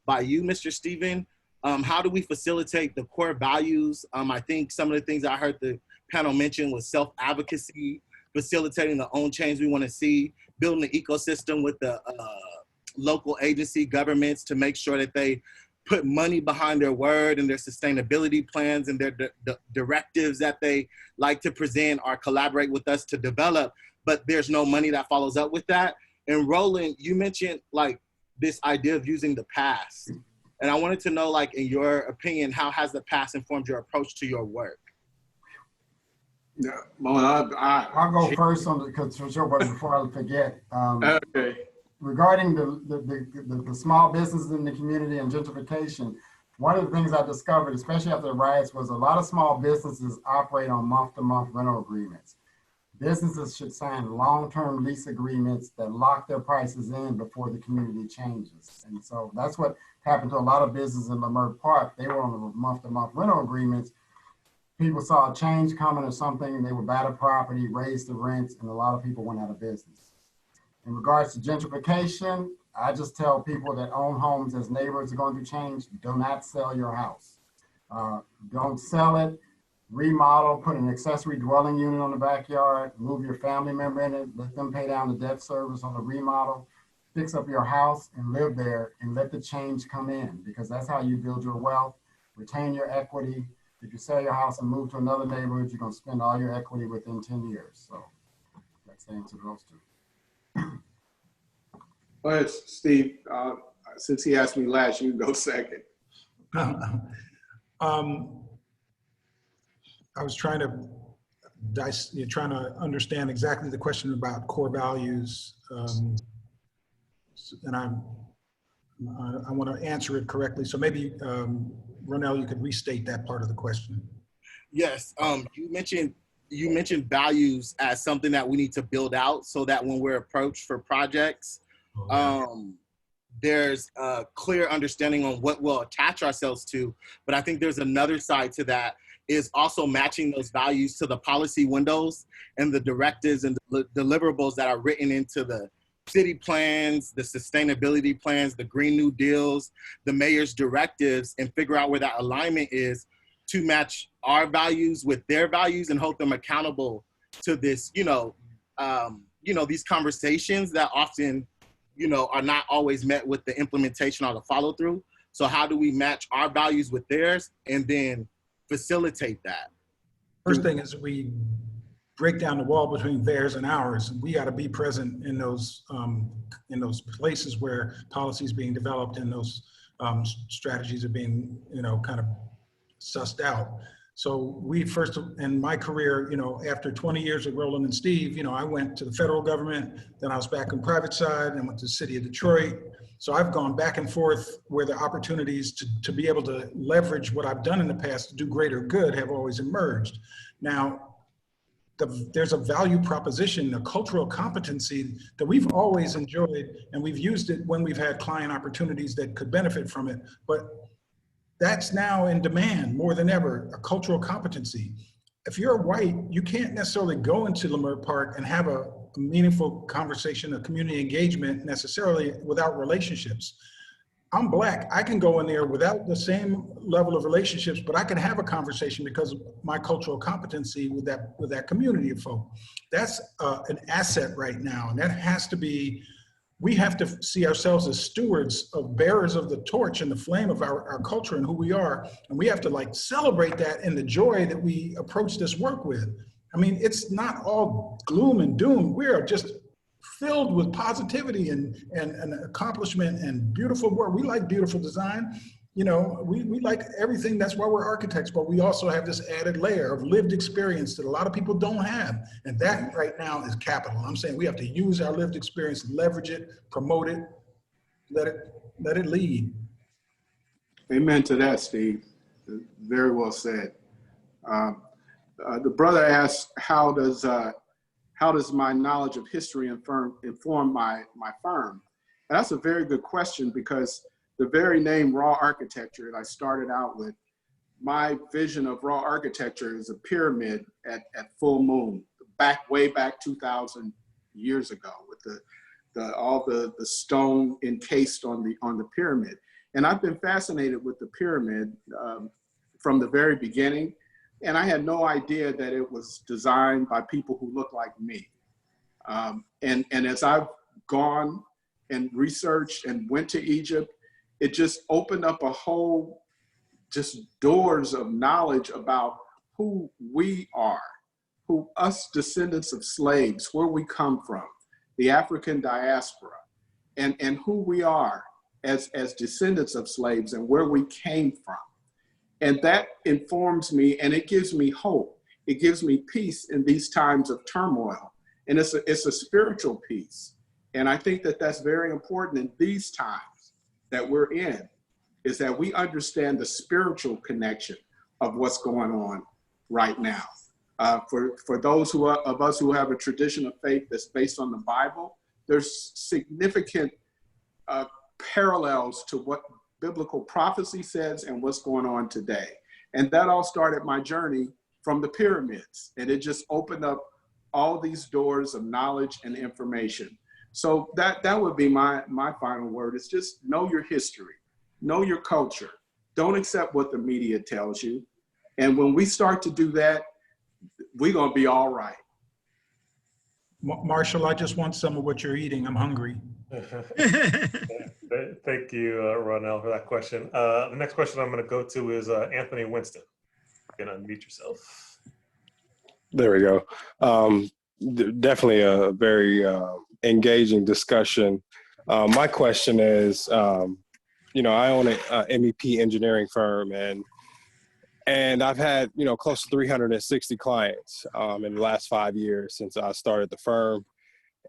by you, Mr. Stephen, how do we facilitate the core values? I think some of the things I heard the panel mention was self-advocacy, facilitating the own change we want to see, building the ecosystem with the local agency governments to make sure that they put money behind their word and their sustainability plans and their directives that they like to present or collaborate with us to develop, but there's no money that follows up with that. And Roland, you mentioned this idea of using the past. And I wanted to know, in your opinion, how has the past informed your approach to your work? Yeah, well, I'll go first on because before I forget. Okay. Regarding the small businesses in the community and gentrification, one of the things I discovered, especially after the riots, was a lot of small businesses operate on month-to-month rental agreements. Businesses should sign long-term lease agreements that lock their prices in before the community changes. And so that's what happened to a lot of businesses in Leimert Park. They were on the month-to-month rental agreements. People saw a change coming or something, and they would buy the property, raise the rents, and a lot of people went out of business. In regards to gentrification, I just tell people that own homes as neighbors are going to change, do not sell your house. Don't sell it, remodel, put an accessory dwelling unit on the backyard, move your family member in it, let them pay down the debt service on the remodel, fix up your house and live there and let the change come in, because that's how you build your wealth, retain your equity. If you sell your house and move to another neighborhood, you're going to spend all your equity within 10 years. So that's the answer to those two. Go ahead, Steve. Since he asked me last, you can go second. I was trying to understand exactly the question about core values, and I want to answer it correctly. So maybe, Ronell, you could restate that part of the question. Yes, you mentioned values as something that we need to build out so that when we're approached for projects, there's a clear understanding on what we'll attach ourselves to. But I think there's another side to that, is also matching those values to the policy windows and the directives and the deliverables that are written into the city plans, the sustainability plans, the Green New Deals, the mayor's directives, and figure out where that alignment is. to match our values with their values and hold them accountable to this, these conversations that often, are not always met with the implementation or the follow through. So how do we match our values with theirs and then facilitate that? First thing is we break down the wall between theirs and ours. We got to be present in those places where policy is being developed and those strategies are being, kind of sussed out. So we first, in my career, after 20 years with Roland and Steve, I went to the federal government, then I was back on private side and went to the city of Detroit. So I've gone back and forth where the opportunities to be able to leverage what I've done in the past to do greater good have always emerged. Now, there's a value proposition, a cultural competency that we've always enjoyed, and we've used it when we've had client opportunities that could benefit from it. But that's now in demand more than ever, a cultural competency. If you're white, you can't necessarily go into Leimert Park and have a meaningful conversation, a community engagement necessarily without relationships. I'm Black, I can go in there without the same level of relationships, but I can have a conversation because of my cultural competency with that community of folk. That's an asset right now, and that has to be, we have to see ourselves as stewards of bearers of the torch and the flame of our culture and who we are. And we have to celebrate that in the joy that we approach this work with. I mean, it's not all gloom and doom. We are just filled with positivity and accomplishment and beautiful work. We like beautiful design. We like everything. That's why we're architects, but we also have this added layer of lived experience that a lot of people don't have. And that right now is capital. I'm saying we have to use our lived experience, leverage it, promote it, let it lead. Amen to that, Steve. Very well said. The brother asked, how does my knowledge of history inform my firm? And that's a very good question, because the very name raw architecture that I started out with, my vision of raw architecture is a pyramid at full moon, way back 2,000 years ago, with all the stone encased on the pyramid. And I've been fascinated with the pyramid from the very beginning. And I had no idea that it was designed by people who look like me. And as I've gone and researched and went to Egypt, it just opened up a whole just doors of knowledge about who we are, who us descendants of slaves, where we come from, the African diaspora, and who we are as descendants of slaves and where we came from. And that informs me, and it gives me hope. It gives me peace in these times of turmoil. And it's a spiritual peace. And I think that that's very important in these times that we're in, is that we understand the spiritual connection of what's going on right now. For those of us who have a tradition of faith that's based on the Bible, there's significant parallels to what biblical prophecy says and what's going on today. And that all started my journey from the pyramids. And it just opened up all these doors of knowledge and information. So that would be my final word. It's just know your history, know your culture. Don't accept what the media tells you. And when we start to do that, we're gonna be all right. Marshall, I just want some of what you're eating. I'm hungry. Thank you, Ronell, for that question. The next question I'm going to go to is Anthony Winston. You can unmute yourself. There we go. Definitely a very engaging discussion. My question is, I own a MEP engineering firm, and I've had close to 360 clients in the last 5 years since I started the firm.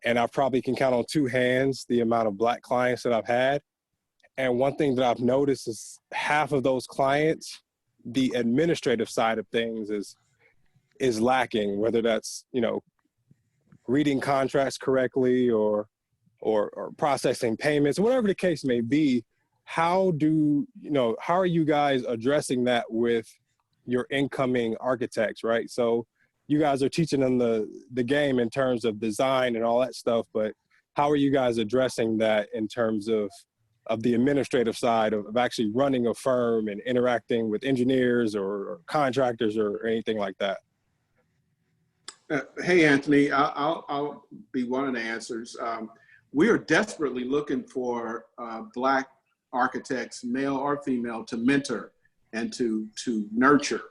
And I probably can count on two hands the amount of Black clients that I've had. And one thing that I've noticed is half of those clients, the administrative side of things is lacking, whether that's, reading contracts correctly or processing payments, whatever the case may be. How are you guys addressing that with your incoming architects, right? So you guys are teaching them the game in terms of design and all that stuff, but how are you guys addressing that in terms of the administrative side of actually running a firm and interacting with engineers or contractors or anything like that? Hey, Anthony, I'll be one of the answers. We are desperately looking for Black architects, male or female, to mentor and to nurture.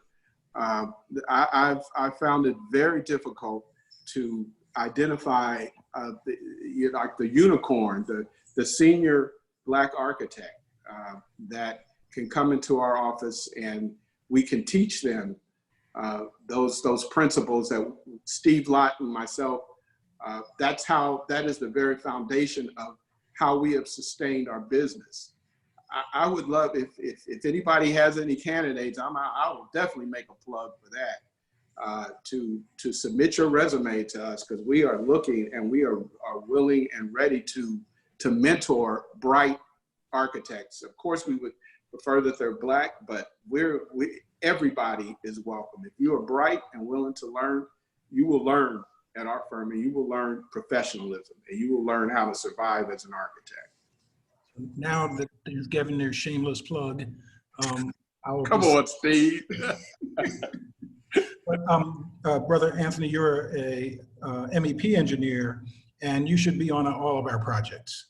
I've found it very difficult to identify like the unicorn, the senior Black architect that can come into our office and we can teach them those principles that Steve Lott and myself, that is the very foundation of how we have sustained our business. I would love, if anybody has any candidates, I will definitely make a plug for that, to submit your resume to us, because we are looking and we are willing and ready to mentor bright architects. Of course, we would prefer that they're Black, but everybody is welcome. If you are bright and willing to learn, you will learn at our firm, and you will learn professionalism, and you will learn how to survive as an architect. Now that he's given their shameless plug, come on, Steve. But, Brother Anthony, you're a MEP engineer, and you should be on all of our projects.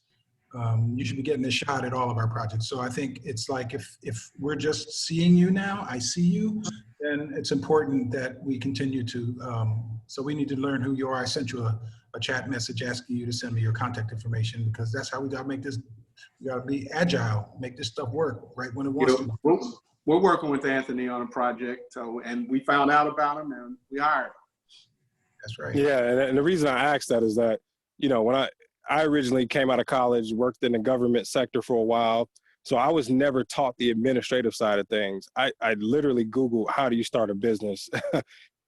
You should be getting a shot at all of our projects. So I think it's like if we're just seeing you now, I see you, then it's important that we continue to, so we need to learn who you are. I sent you a chat message asking you to send me your contact information, because that's how we gotta make this, we gotta be agile, make this stuff work right when it wants to. We're working with Anthony on a project, and we found out about him and we hired him. That's right. Yeah, and the reason I asked that is that, you know, when I originally came out of college, worked in the government sector for a while, so I was never taught the administrative side of things. I literally Googled, how do you start a business,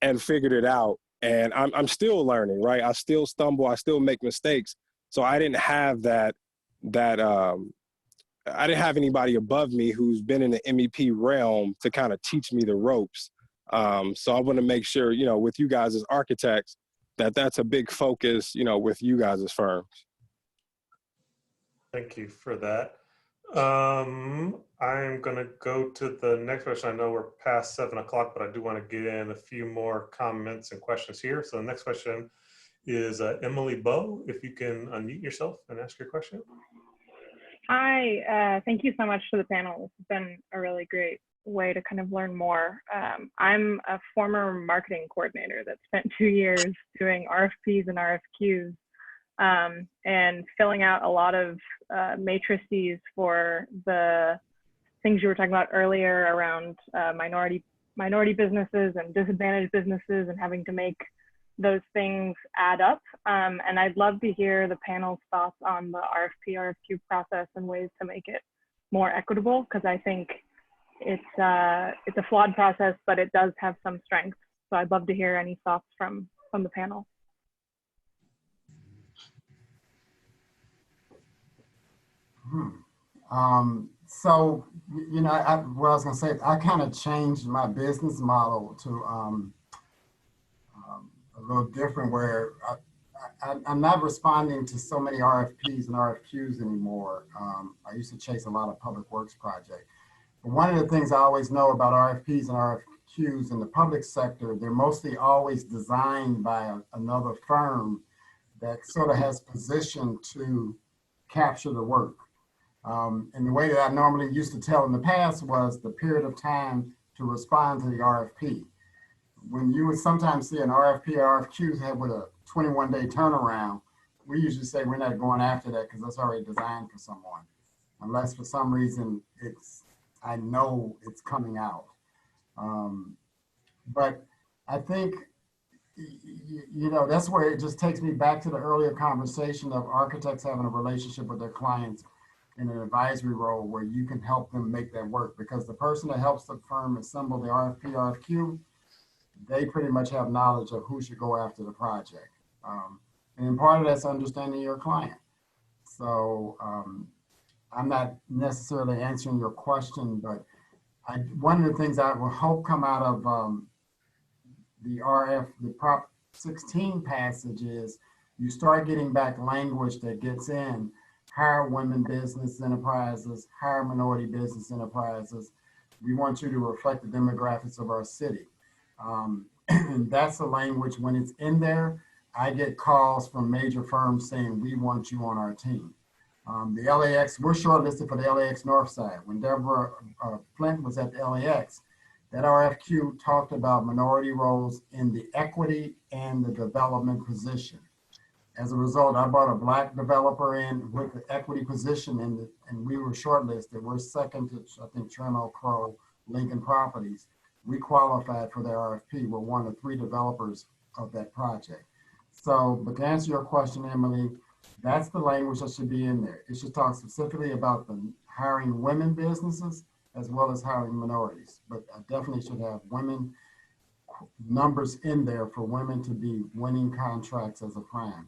and figured it out. And I'm still learning, right? I still stumble, I still make mistakes. So I didn't have I didn't have anybody above me who's been in the MEP realm to kind of teach me the ropes. So I want to make sure, you know, with you guys as architects, that's a big focus, you know, with you guys as firms. Thank you for that. I'm going to go to the next question. I know we're past 7 o'clock, but I do want to get in a few more comments and questions here. So the next question is Emily Bowe. If you can unmute yourself and ask your question. Hi, thank you so much to the panel. This has been a really great way to kind of learn more. I'm a former marketing coordinator that spent 2 years doing RFPs and RFQs and filling out a lot of matrices for the things you were talking about earlier around minority businesses and disadvantaged businesses, and having to make those things add up. And I'd love to hear the panel's thoughts on the RFP/RFQ process and ways to make it more equitable, because I think it's a flawed process, but it does have some strengths. So I'd love to hear any thoughts from the panel. So, you know, what I was gonna say, I kind of changed my business model to a little different, where I'm not responding to so many RFPs and RFQs anymore. I used to chase a lot of public works projects. But one of the things I always know about RFPs and RFQs in the public sector, they're mostly always designed by another firm that sort of has position to capture the work. And the way that I normally used to tell in the past was the period of time to respond to the RFP. When you would sometimes see an RFP or RFQ have with a 21-day turnaround, we usually say we're not going after that because that's already designed for someone, unless for some reason I know it's coming out. But I think, you know, that's where it just takes me back to the earlier conversation of architects having a relationship with their clients in an advisory role where you can help them make that work, because the person that helps the firm assemble the RFP, RFQ, they pretty much have knowledge of who should go after the project. And part of that's understanding your client. So I'm not necessarily answering your question, but one of the things I will hope come out of the Prop 16 passage is you start getting back language that gets in hire women business enterprises, hire minority business enterprises. We want you to reflect the demographics of our city. And that's the language. When it's in there, I get calls from major firms saying, we want you on our team. The LAX, we're shortlisted for the LAX North Side. When Deborah Flint was at the LAX, that RFQ talked about minority roles in the equity and the development position. As a result, I brought a Black developer in with the equity position, and we were shortlisted. We're second to, I think, Tremel, Crow, Lincoln Properties. We qualified for the RFP. We're one of 3 developers of that project. So, but to answer your question, Emily, that's the language that should be in there. It should talk specifically about the hiring women businesses as well as hiring minorities. But I definitely should have women numbers in there for women to be winning contracts as a prime.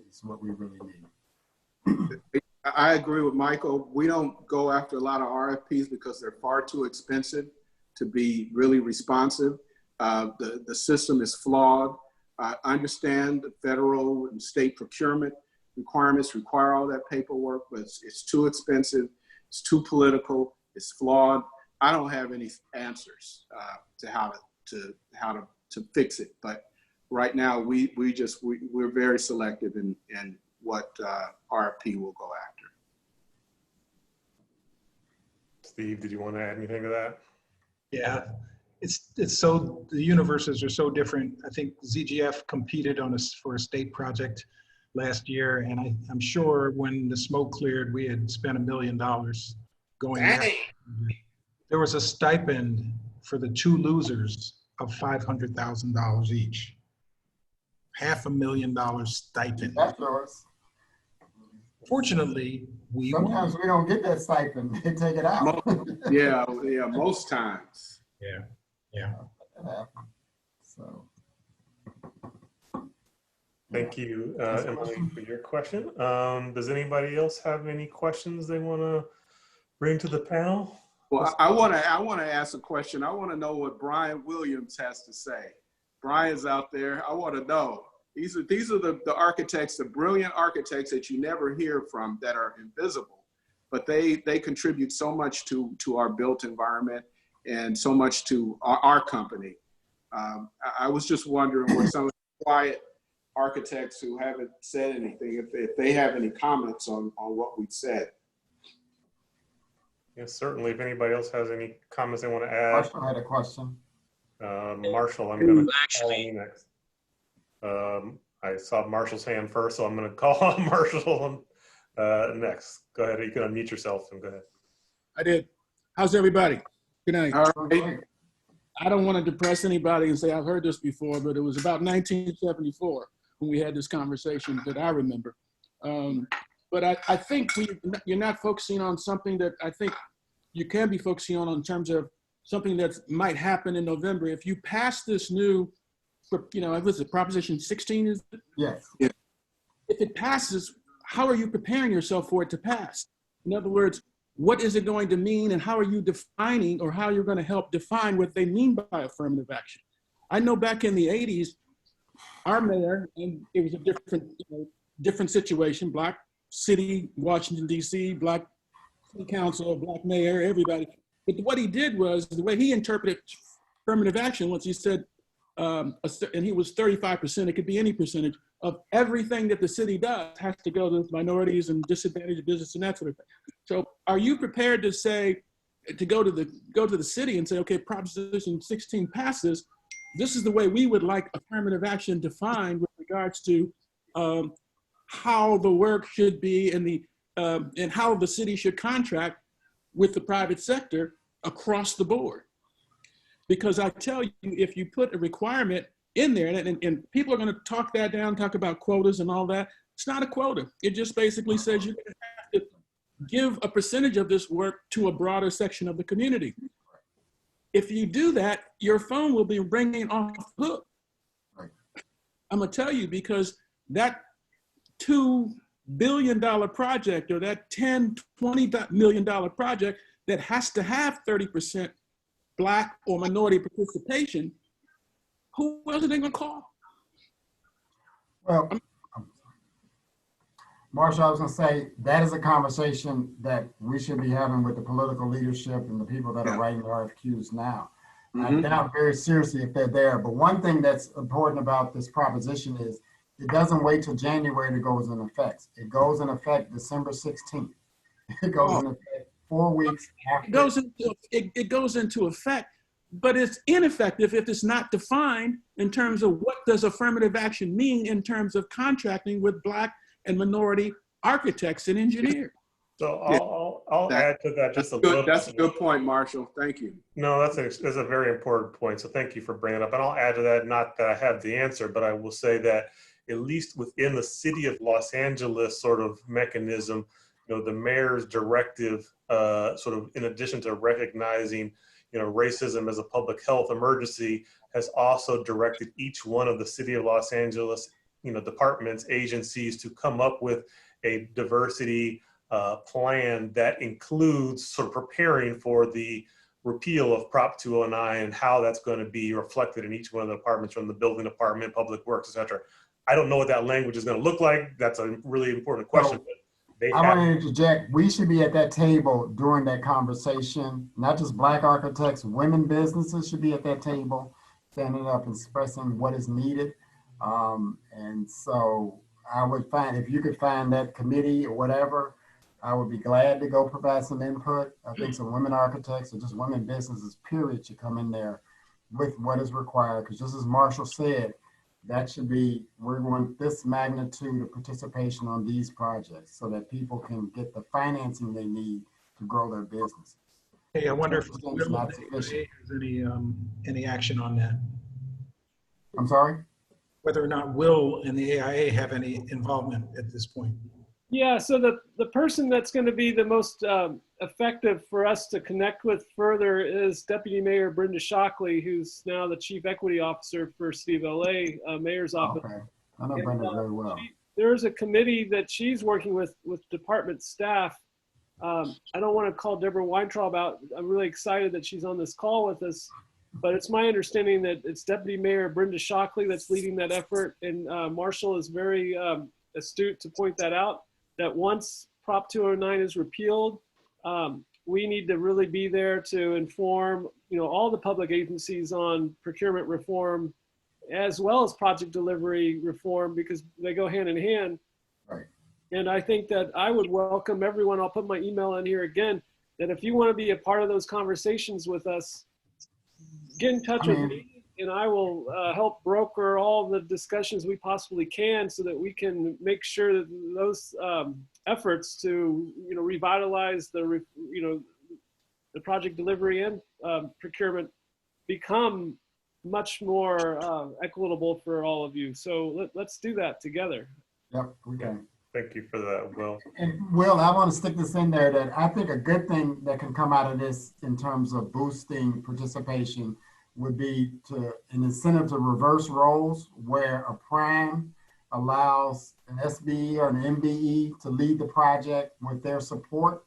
It's what we really need. I agree with Michael. We don't go after a lot of RFPs because they're far too expensive to be really responsive. The system is flawed. I understand the federal and state procurement requirements require all that paperwork, but it's too expensive, it's too political, it's flawed. I don't have any answers to how to fix it, but right now we're very selective in what RFP will go after. Steve, did you want to add anything to that? Yeah, it's so, the universes are so different. I think ZGF competed for a state project last year, and I'm sure when the smoke cleared, we had spent $1 million going there. There was a stipend for the 2 losers of $500,000 each. $500,000 stipend. That's yours. Fortunately, sometimes we don't get that stipend. They take it out. Yeah, most times. Yeah. So. Thank you, Emily, for your question. Does anybody else have any questions they want to bring to the panel? Well, I want to ask a question. I want to know what Brian Williams has to say. Brian's out there. I want to know. These are the architects, the brilliant architects that you never hear from, that are invisible, but they contribute so much to our built environment and so much to our company. I was just wondering what some of the quiet architects who haven't said anything, if they have any comments on what we've said. Yes, certainly. If anybody else has any comments they want to add. Marshall had a question. Marshall, I'm going to call you next. I saw Marshall's hand first, so I'm going to call on Marshall next. Go ahead. You can unmute yourself and go ahead. I did. How's everybody? Good night. All right. I don't want to depress anybody and say I've heard this before, but it was about 1974 when we had this conversation that I remember. But I think you're not focusing on something that I think you can be focusing on in terms of something that might happen in November. If you pass this new, what's it, Proposition 16 is it? Yes. Yeah. If it passes, how are you preparing yourself for it to pass? In other words, what is it going to mean, and how are you defining, or how you're going to help define what they mean by affirmative action? I know back in the 80s, our mayor, and it was a different situation, Black city, Washington, D.C., Black city council, Black mayor, everybody. But what he did was, the way he interpreted affirmative action was he said, and he was 35%, it could be any percentage, of everything that the city does has to go to minorities and disadvantaged business and that sort of thing. So are you prepared to say, to go to the city and say, okay, Proposition 16 passes, this is the way we would like affirmative action defined with regards to how the work should be and how the city should contract with the private sector across the board. Because I tell you, if you put a requirement in there, and people are going to talk that down, talk about quotas and all that, it's not a quota. It just basically says you're going to have to give a percentage of this work to a broader section of the community. If you do that, your phone will be ringing off the hook. I'm going to tell you, because that $2 billion project, or that $10, $20 million project that has to have 30% Black or minority participation, who else are they going to call? Well, Marshall, I was going to say that is a conversation that we should be having with the political leadership and the people that are writing the RFQs now. I doubt very seriously if they're there. But one thing that's important about this proposition is it doesn't wait till January to go into effect. It goes in effect December 16th. It goes in effect 4 weeks after. It goes into effect, but it's ineffective if it's not defined in terms of what does affirmative action mean in terms of contracting with Black and minority architects and engineers. So I'll add to that just a little. That's a good point, Marshall. Thank you. No, that's a very important point. So thank you for bringing it up. And I'll add to that, not that I have the answer, but I will say that at least within the city of Los Angeles sort of mechanism, the mayor's directive, sort of in addition to recognizing, racism as a public health emergency, has also directed each one of the city of Los Angeles, departments, agencies to come up with a diversity plan that includes sort of preparing for the repeal of Prop 209 and how that's going to be reflected in each one of the departments, from the building department, public works, et cetera. I don't know what that language is going to look like. That's a really important question. But I want to interject. We should be at that table during that conversation. Not just Black architects, women businesses should be at that table, standing up and expressing what is needed. And so I would find, if you could find that committee or whatever, I would be glad to go provide some input. I think some women architects or just women businesses, period, should come in there with what is required. Because just as Marshall said, that should be, we want this magnitude of participation on these projects so that people can get the financing they need to grow their business. Hey, I wonder if there's any action on that. I'm sorry? Whether or not Will and the AIA have any involvement at this point. Yeah, so the person that's going to be the most effective for us to connect with further is Deputy Mayor Brenda Shockley, who's now the Chief Equity Officer for City of LA Mayor's Office. Okay, I know Brenda very well. There's a committee that she's working with department staff. I don't want to call Deborah Weintraub out. I'm really excited that she's on this call with us, but it's my understanding that it's Deputy Mayor Brenda Shockley that's leading that effort, and Marshall is very astute to point that out, that once Prop 209 is repealed, we need to really be there to inform, all the public agencies on procurement reform, as well as project delivery reform, because they go hand in hand. Right. And I think that I would welcome everyone. I'll put my email in here again, that if you want to be a part of those conversations with us, get in touch with me, and I will help broker all the discussions we possibly can so that we can make sure that those efforts to revitalize the project delivery and procurement become much more equitable for all of you. So let's do that together. Yep, we can. Thank you for that, Will. And Will, I want to stick this in there, that I think a good thing that can come out of this in terms of boosting participation would be an incentive to reverse roles, where a prime allows an SBE or an MBE to lead the project with their support.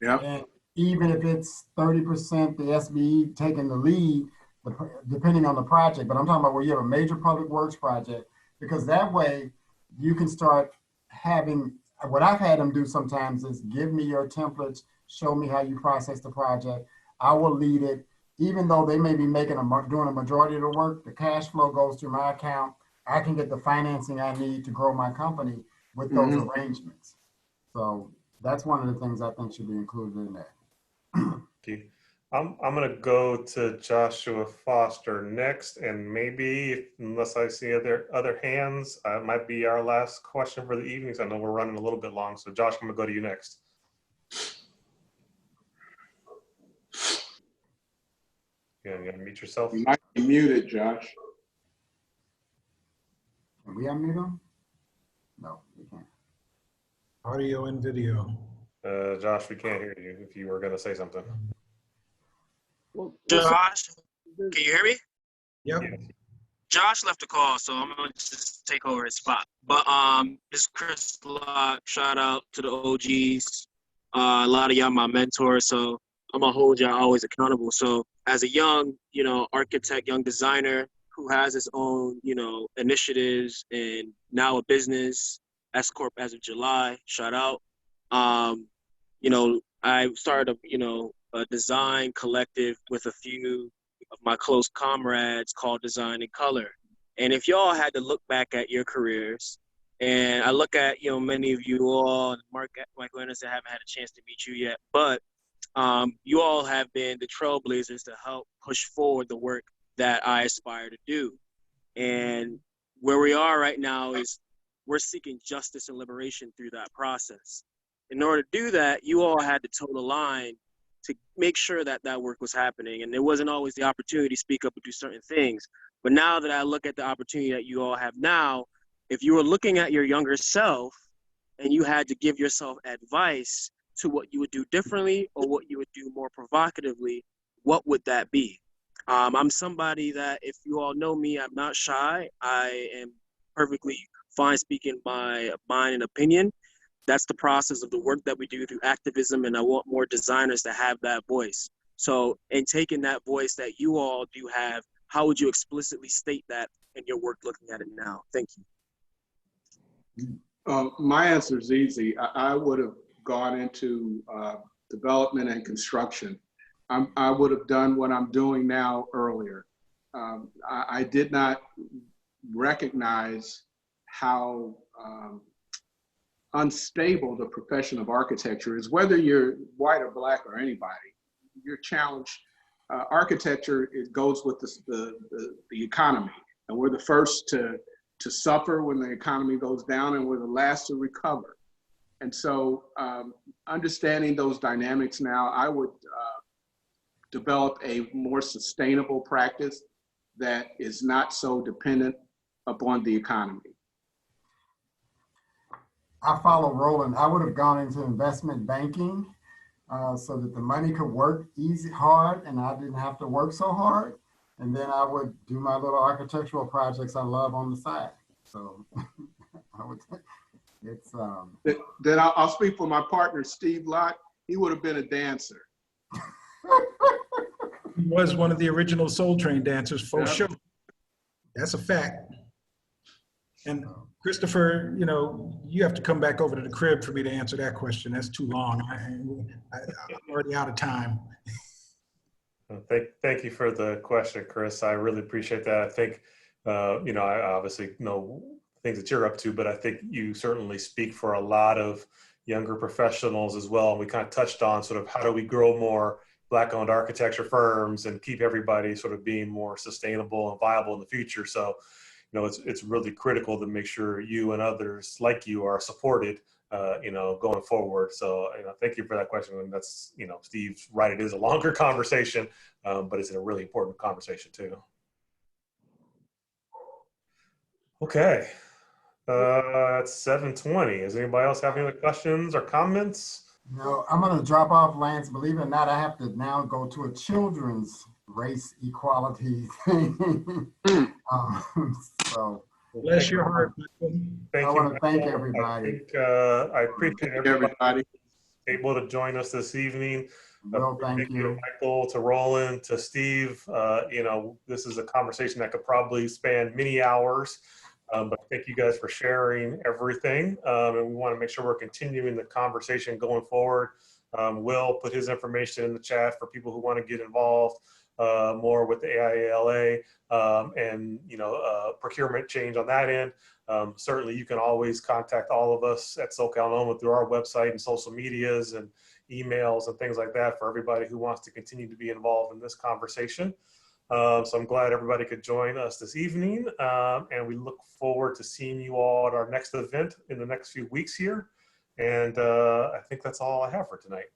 Yeah. And even if it's 30% the SBE taking the lead, depending on the project, but I'm talking about where you have a major public works project, because that way you can start having, what I've had them do sometimes is give me your templates, show me how you process the project. I will lead it. Even though they may be doing a majority of the work, the cash flow goes through my account. I can get the financing I need to grow my company with those arrangements. So that's one of the things I think should be included in that. Thank you. I'm going to go to Joshua Foster next, and maybe, unless I see other hands, might be our last question for the evening. So I know we're running a little bit long. So Josh, I'm going to go to you next. You gotta mute yourself. You might be muted, Josh. Can we unmute him? No, we can't. Audio and video. Josh, we can't hear you if you were going to say something. Well, Josh, can you hear me? Yep. Yeah. Josh left the call, so I'm gonna just take over his spot. But this Chris Lott, shout out to the OGs. A lot of y'all my mentors, so I'm gonna hold y'all always accountable. So as a young, architect, young designer who has his own, initiatives and now a business, S Corp as of July. Shout out. You know, I started a design collective with a few of my close comrades called Design in Color. And if y'all had to look back at your careers, and I look at, many of you all, Michael Anderson, I haven't had a chance to meet you yet, but you all have been the trailblazers to help push forward the work that I aspire to do. And where we are right now is we're seeking justice and liberation through that process. In order to do that, you all had to toe the line to make sure that that work was happening. And there wasn't always the opportunity to speak up and do certain things. But now that I look at the opportunity that you all have now, if you were looking at your younger self and you had to give yourself advice to what you would do differently or what you would do more provocatively, what would that be? I'm somebody that, if you all know me, I'm not shy. I am perfectly fine speaking my mind and opinion. That's the process of the work that we do through activism, and I want more designers to have that voice. So in taking that voice that you all do have, how would you explicitly state that in your work looking at it now? Thank you. My answer is easy. I would have gone into development and construction. I would have done what I'm doing now earlier. I did not recognize how unstable the profession of architecture is, whether you're white or black or anybody. Your challenge, architecture, it goes with the economy, and we're the first to suffer when the economy goes down, and we're the last to recover. And so understanding those dynamics now, I would develop a more sustainable practice that is not so dependent upon the economy. I follow Roland. I would have gone into investment banking so that the money could work hard, and I didn't have to work so hard. And then I would do my little architectural projects I love on the side. So I would, it's. Then I'll speak for my partner, Steve Lott. He would have been a dancer. He was one of the original Soul Train dancers, for sure. That's a fact. And Christopher, you have to come back over to the crib for me to answer that question. That's too long. I'm already out of time. Thank you for the question, Chris. I really appreciate that. I think, I obviously know things that you're up to, but I think you certainly speak for a lot of younger professionals as well. And we kind of touched on sort of how do we grow more Black-owned architecture firms and keep everybody sort of being more sustainable and viable in the future. So, it's really critical to make sure you and others like you are supported, going forward. So, thank you for that question. And that's, Steve's right. It is a longer conversation, but it's a really important conversation too. Okay. It's 7:20. Does anybody else have any other questions or comments? No, I'm going to drop off, Lance. Believe it or not, I have to now go to a children's race equality thing. So bless your heart. I want to thank everybody. I appreciate everybody able to join us this evening. No, thank you, Michael, to Roland, to Steve. This is a conversation that could probably span many hours. But thank you guys for sharing everything. And we want to make sure we're continuing the conversation going forward. Will put his information in the chat for people who want to get involved more with the AIALA and procurement change on that end. Certainly you can always contact all of us at SoCal NOMA through our website and social medias and emails and things like that for everybody who wants to continue to be involved in this conversation. So I'm glad everybody could join us this evening, and we look forward to seeing you all at our next event in the next few weeks here. And I think that's all I have for tonight.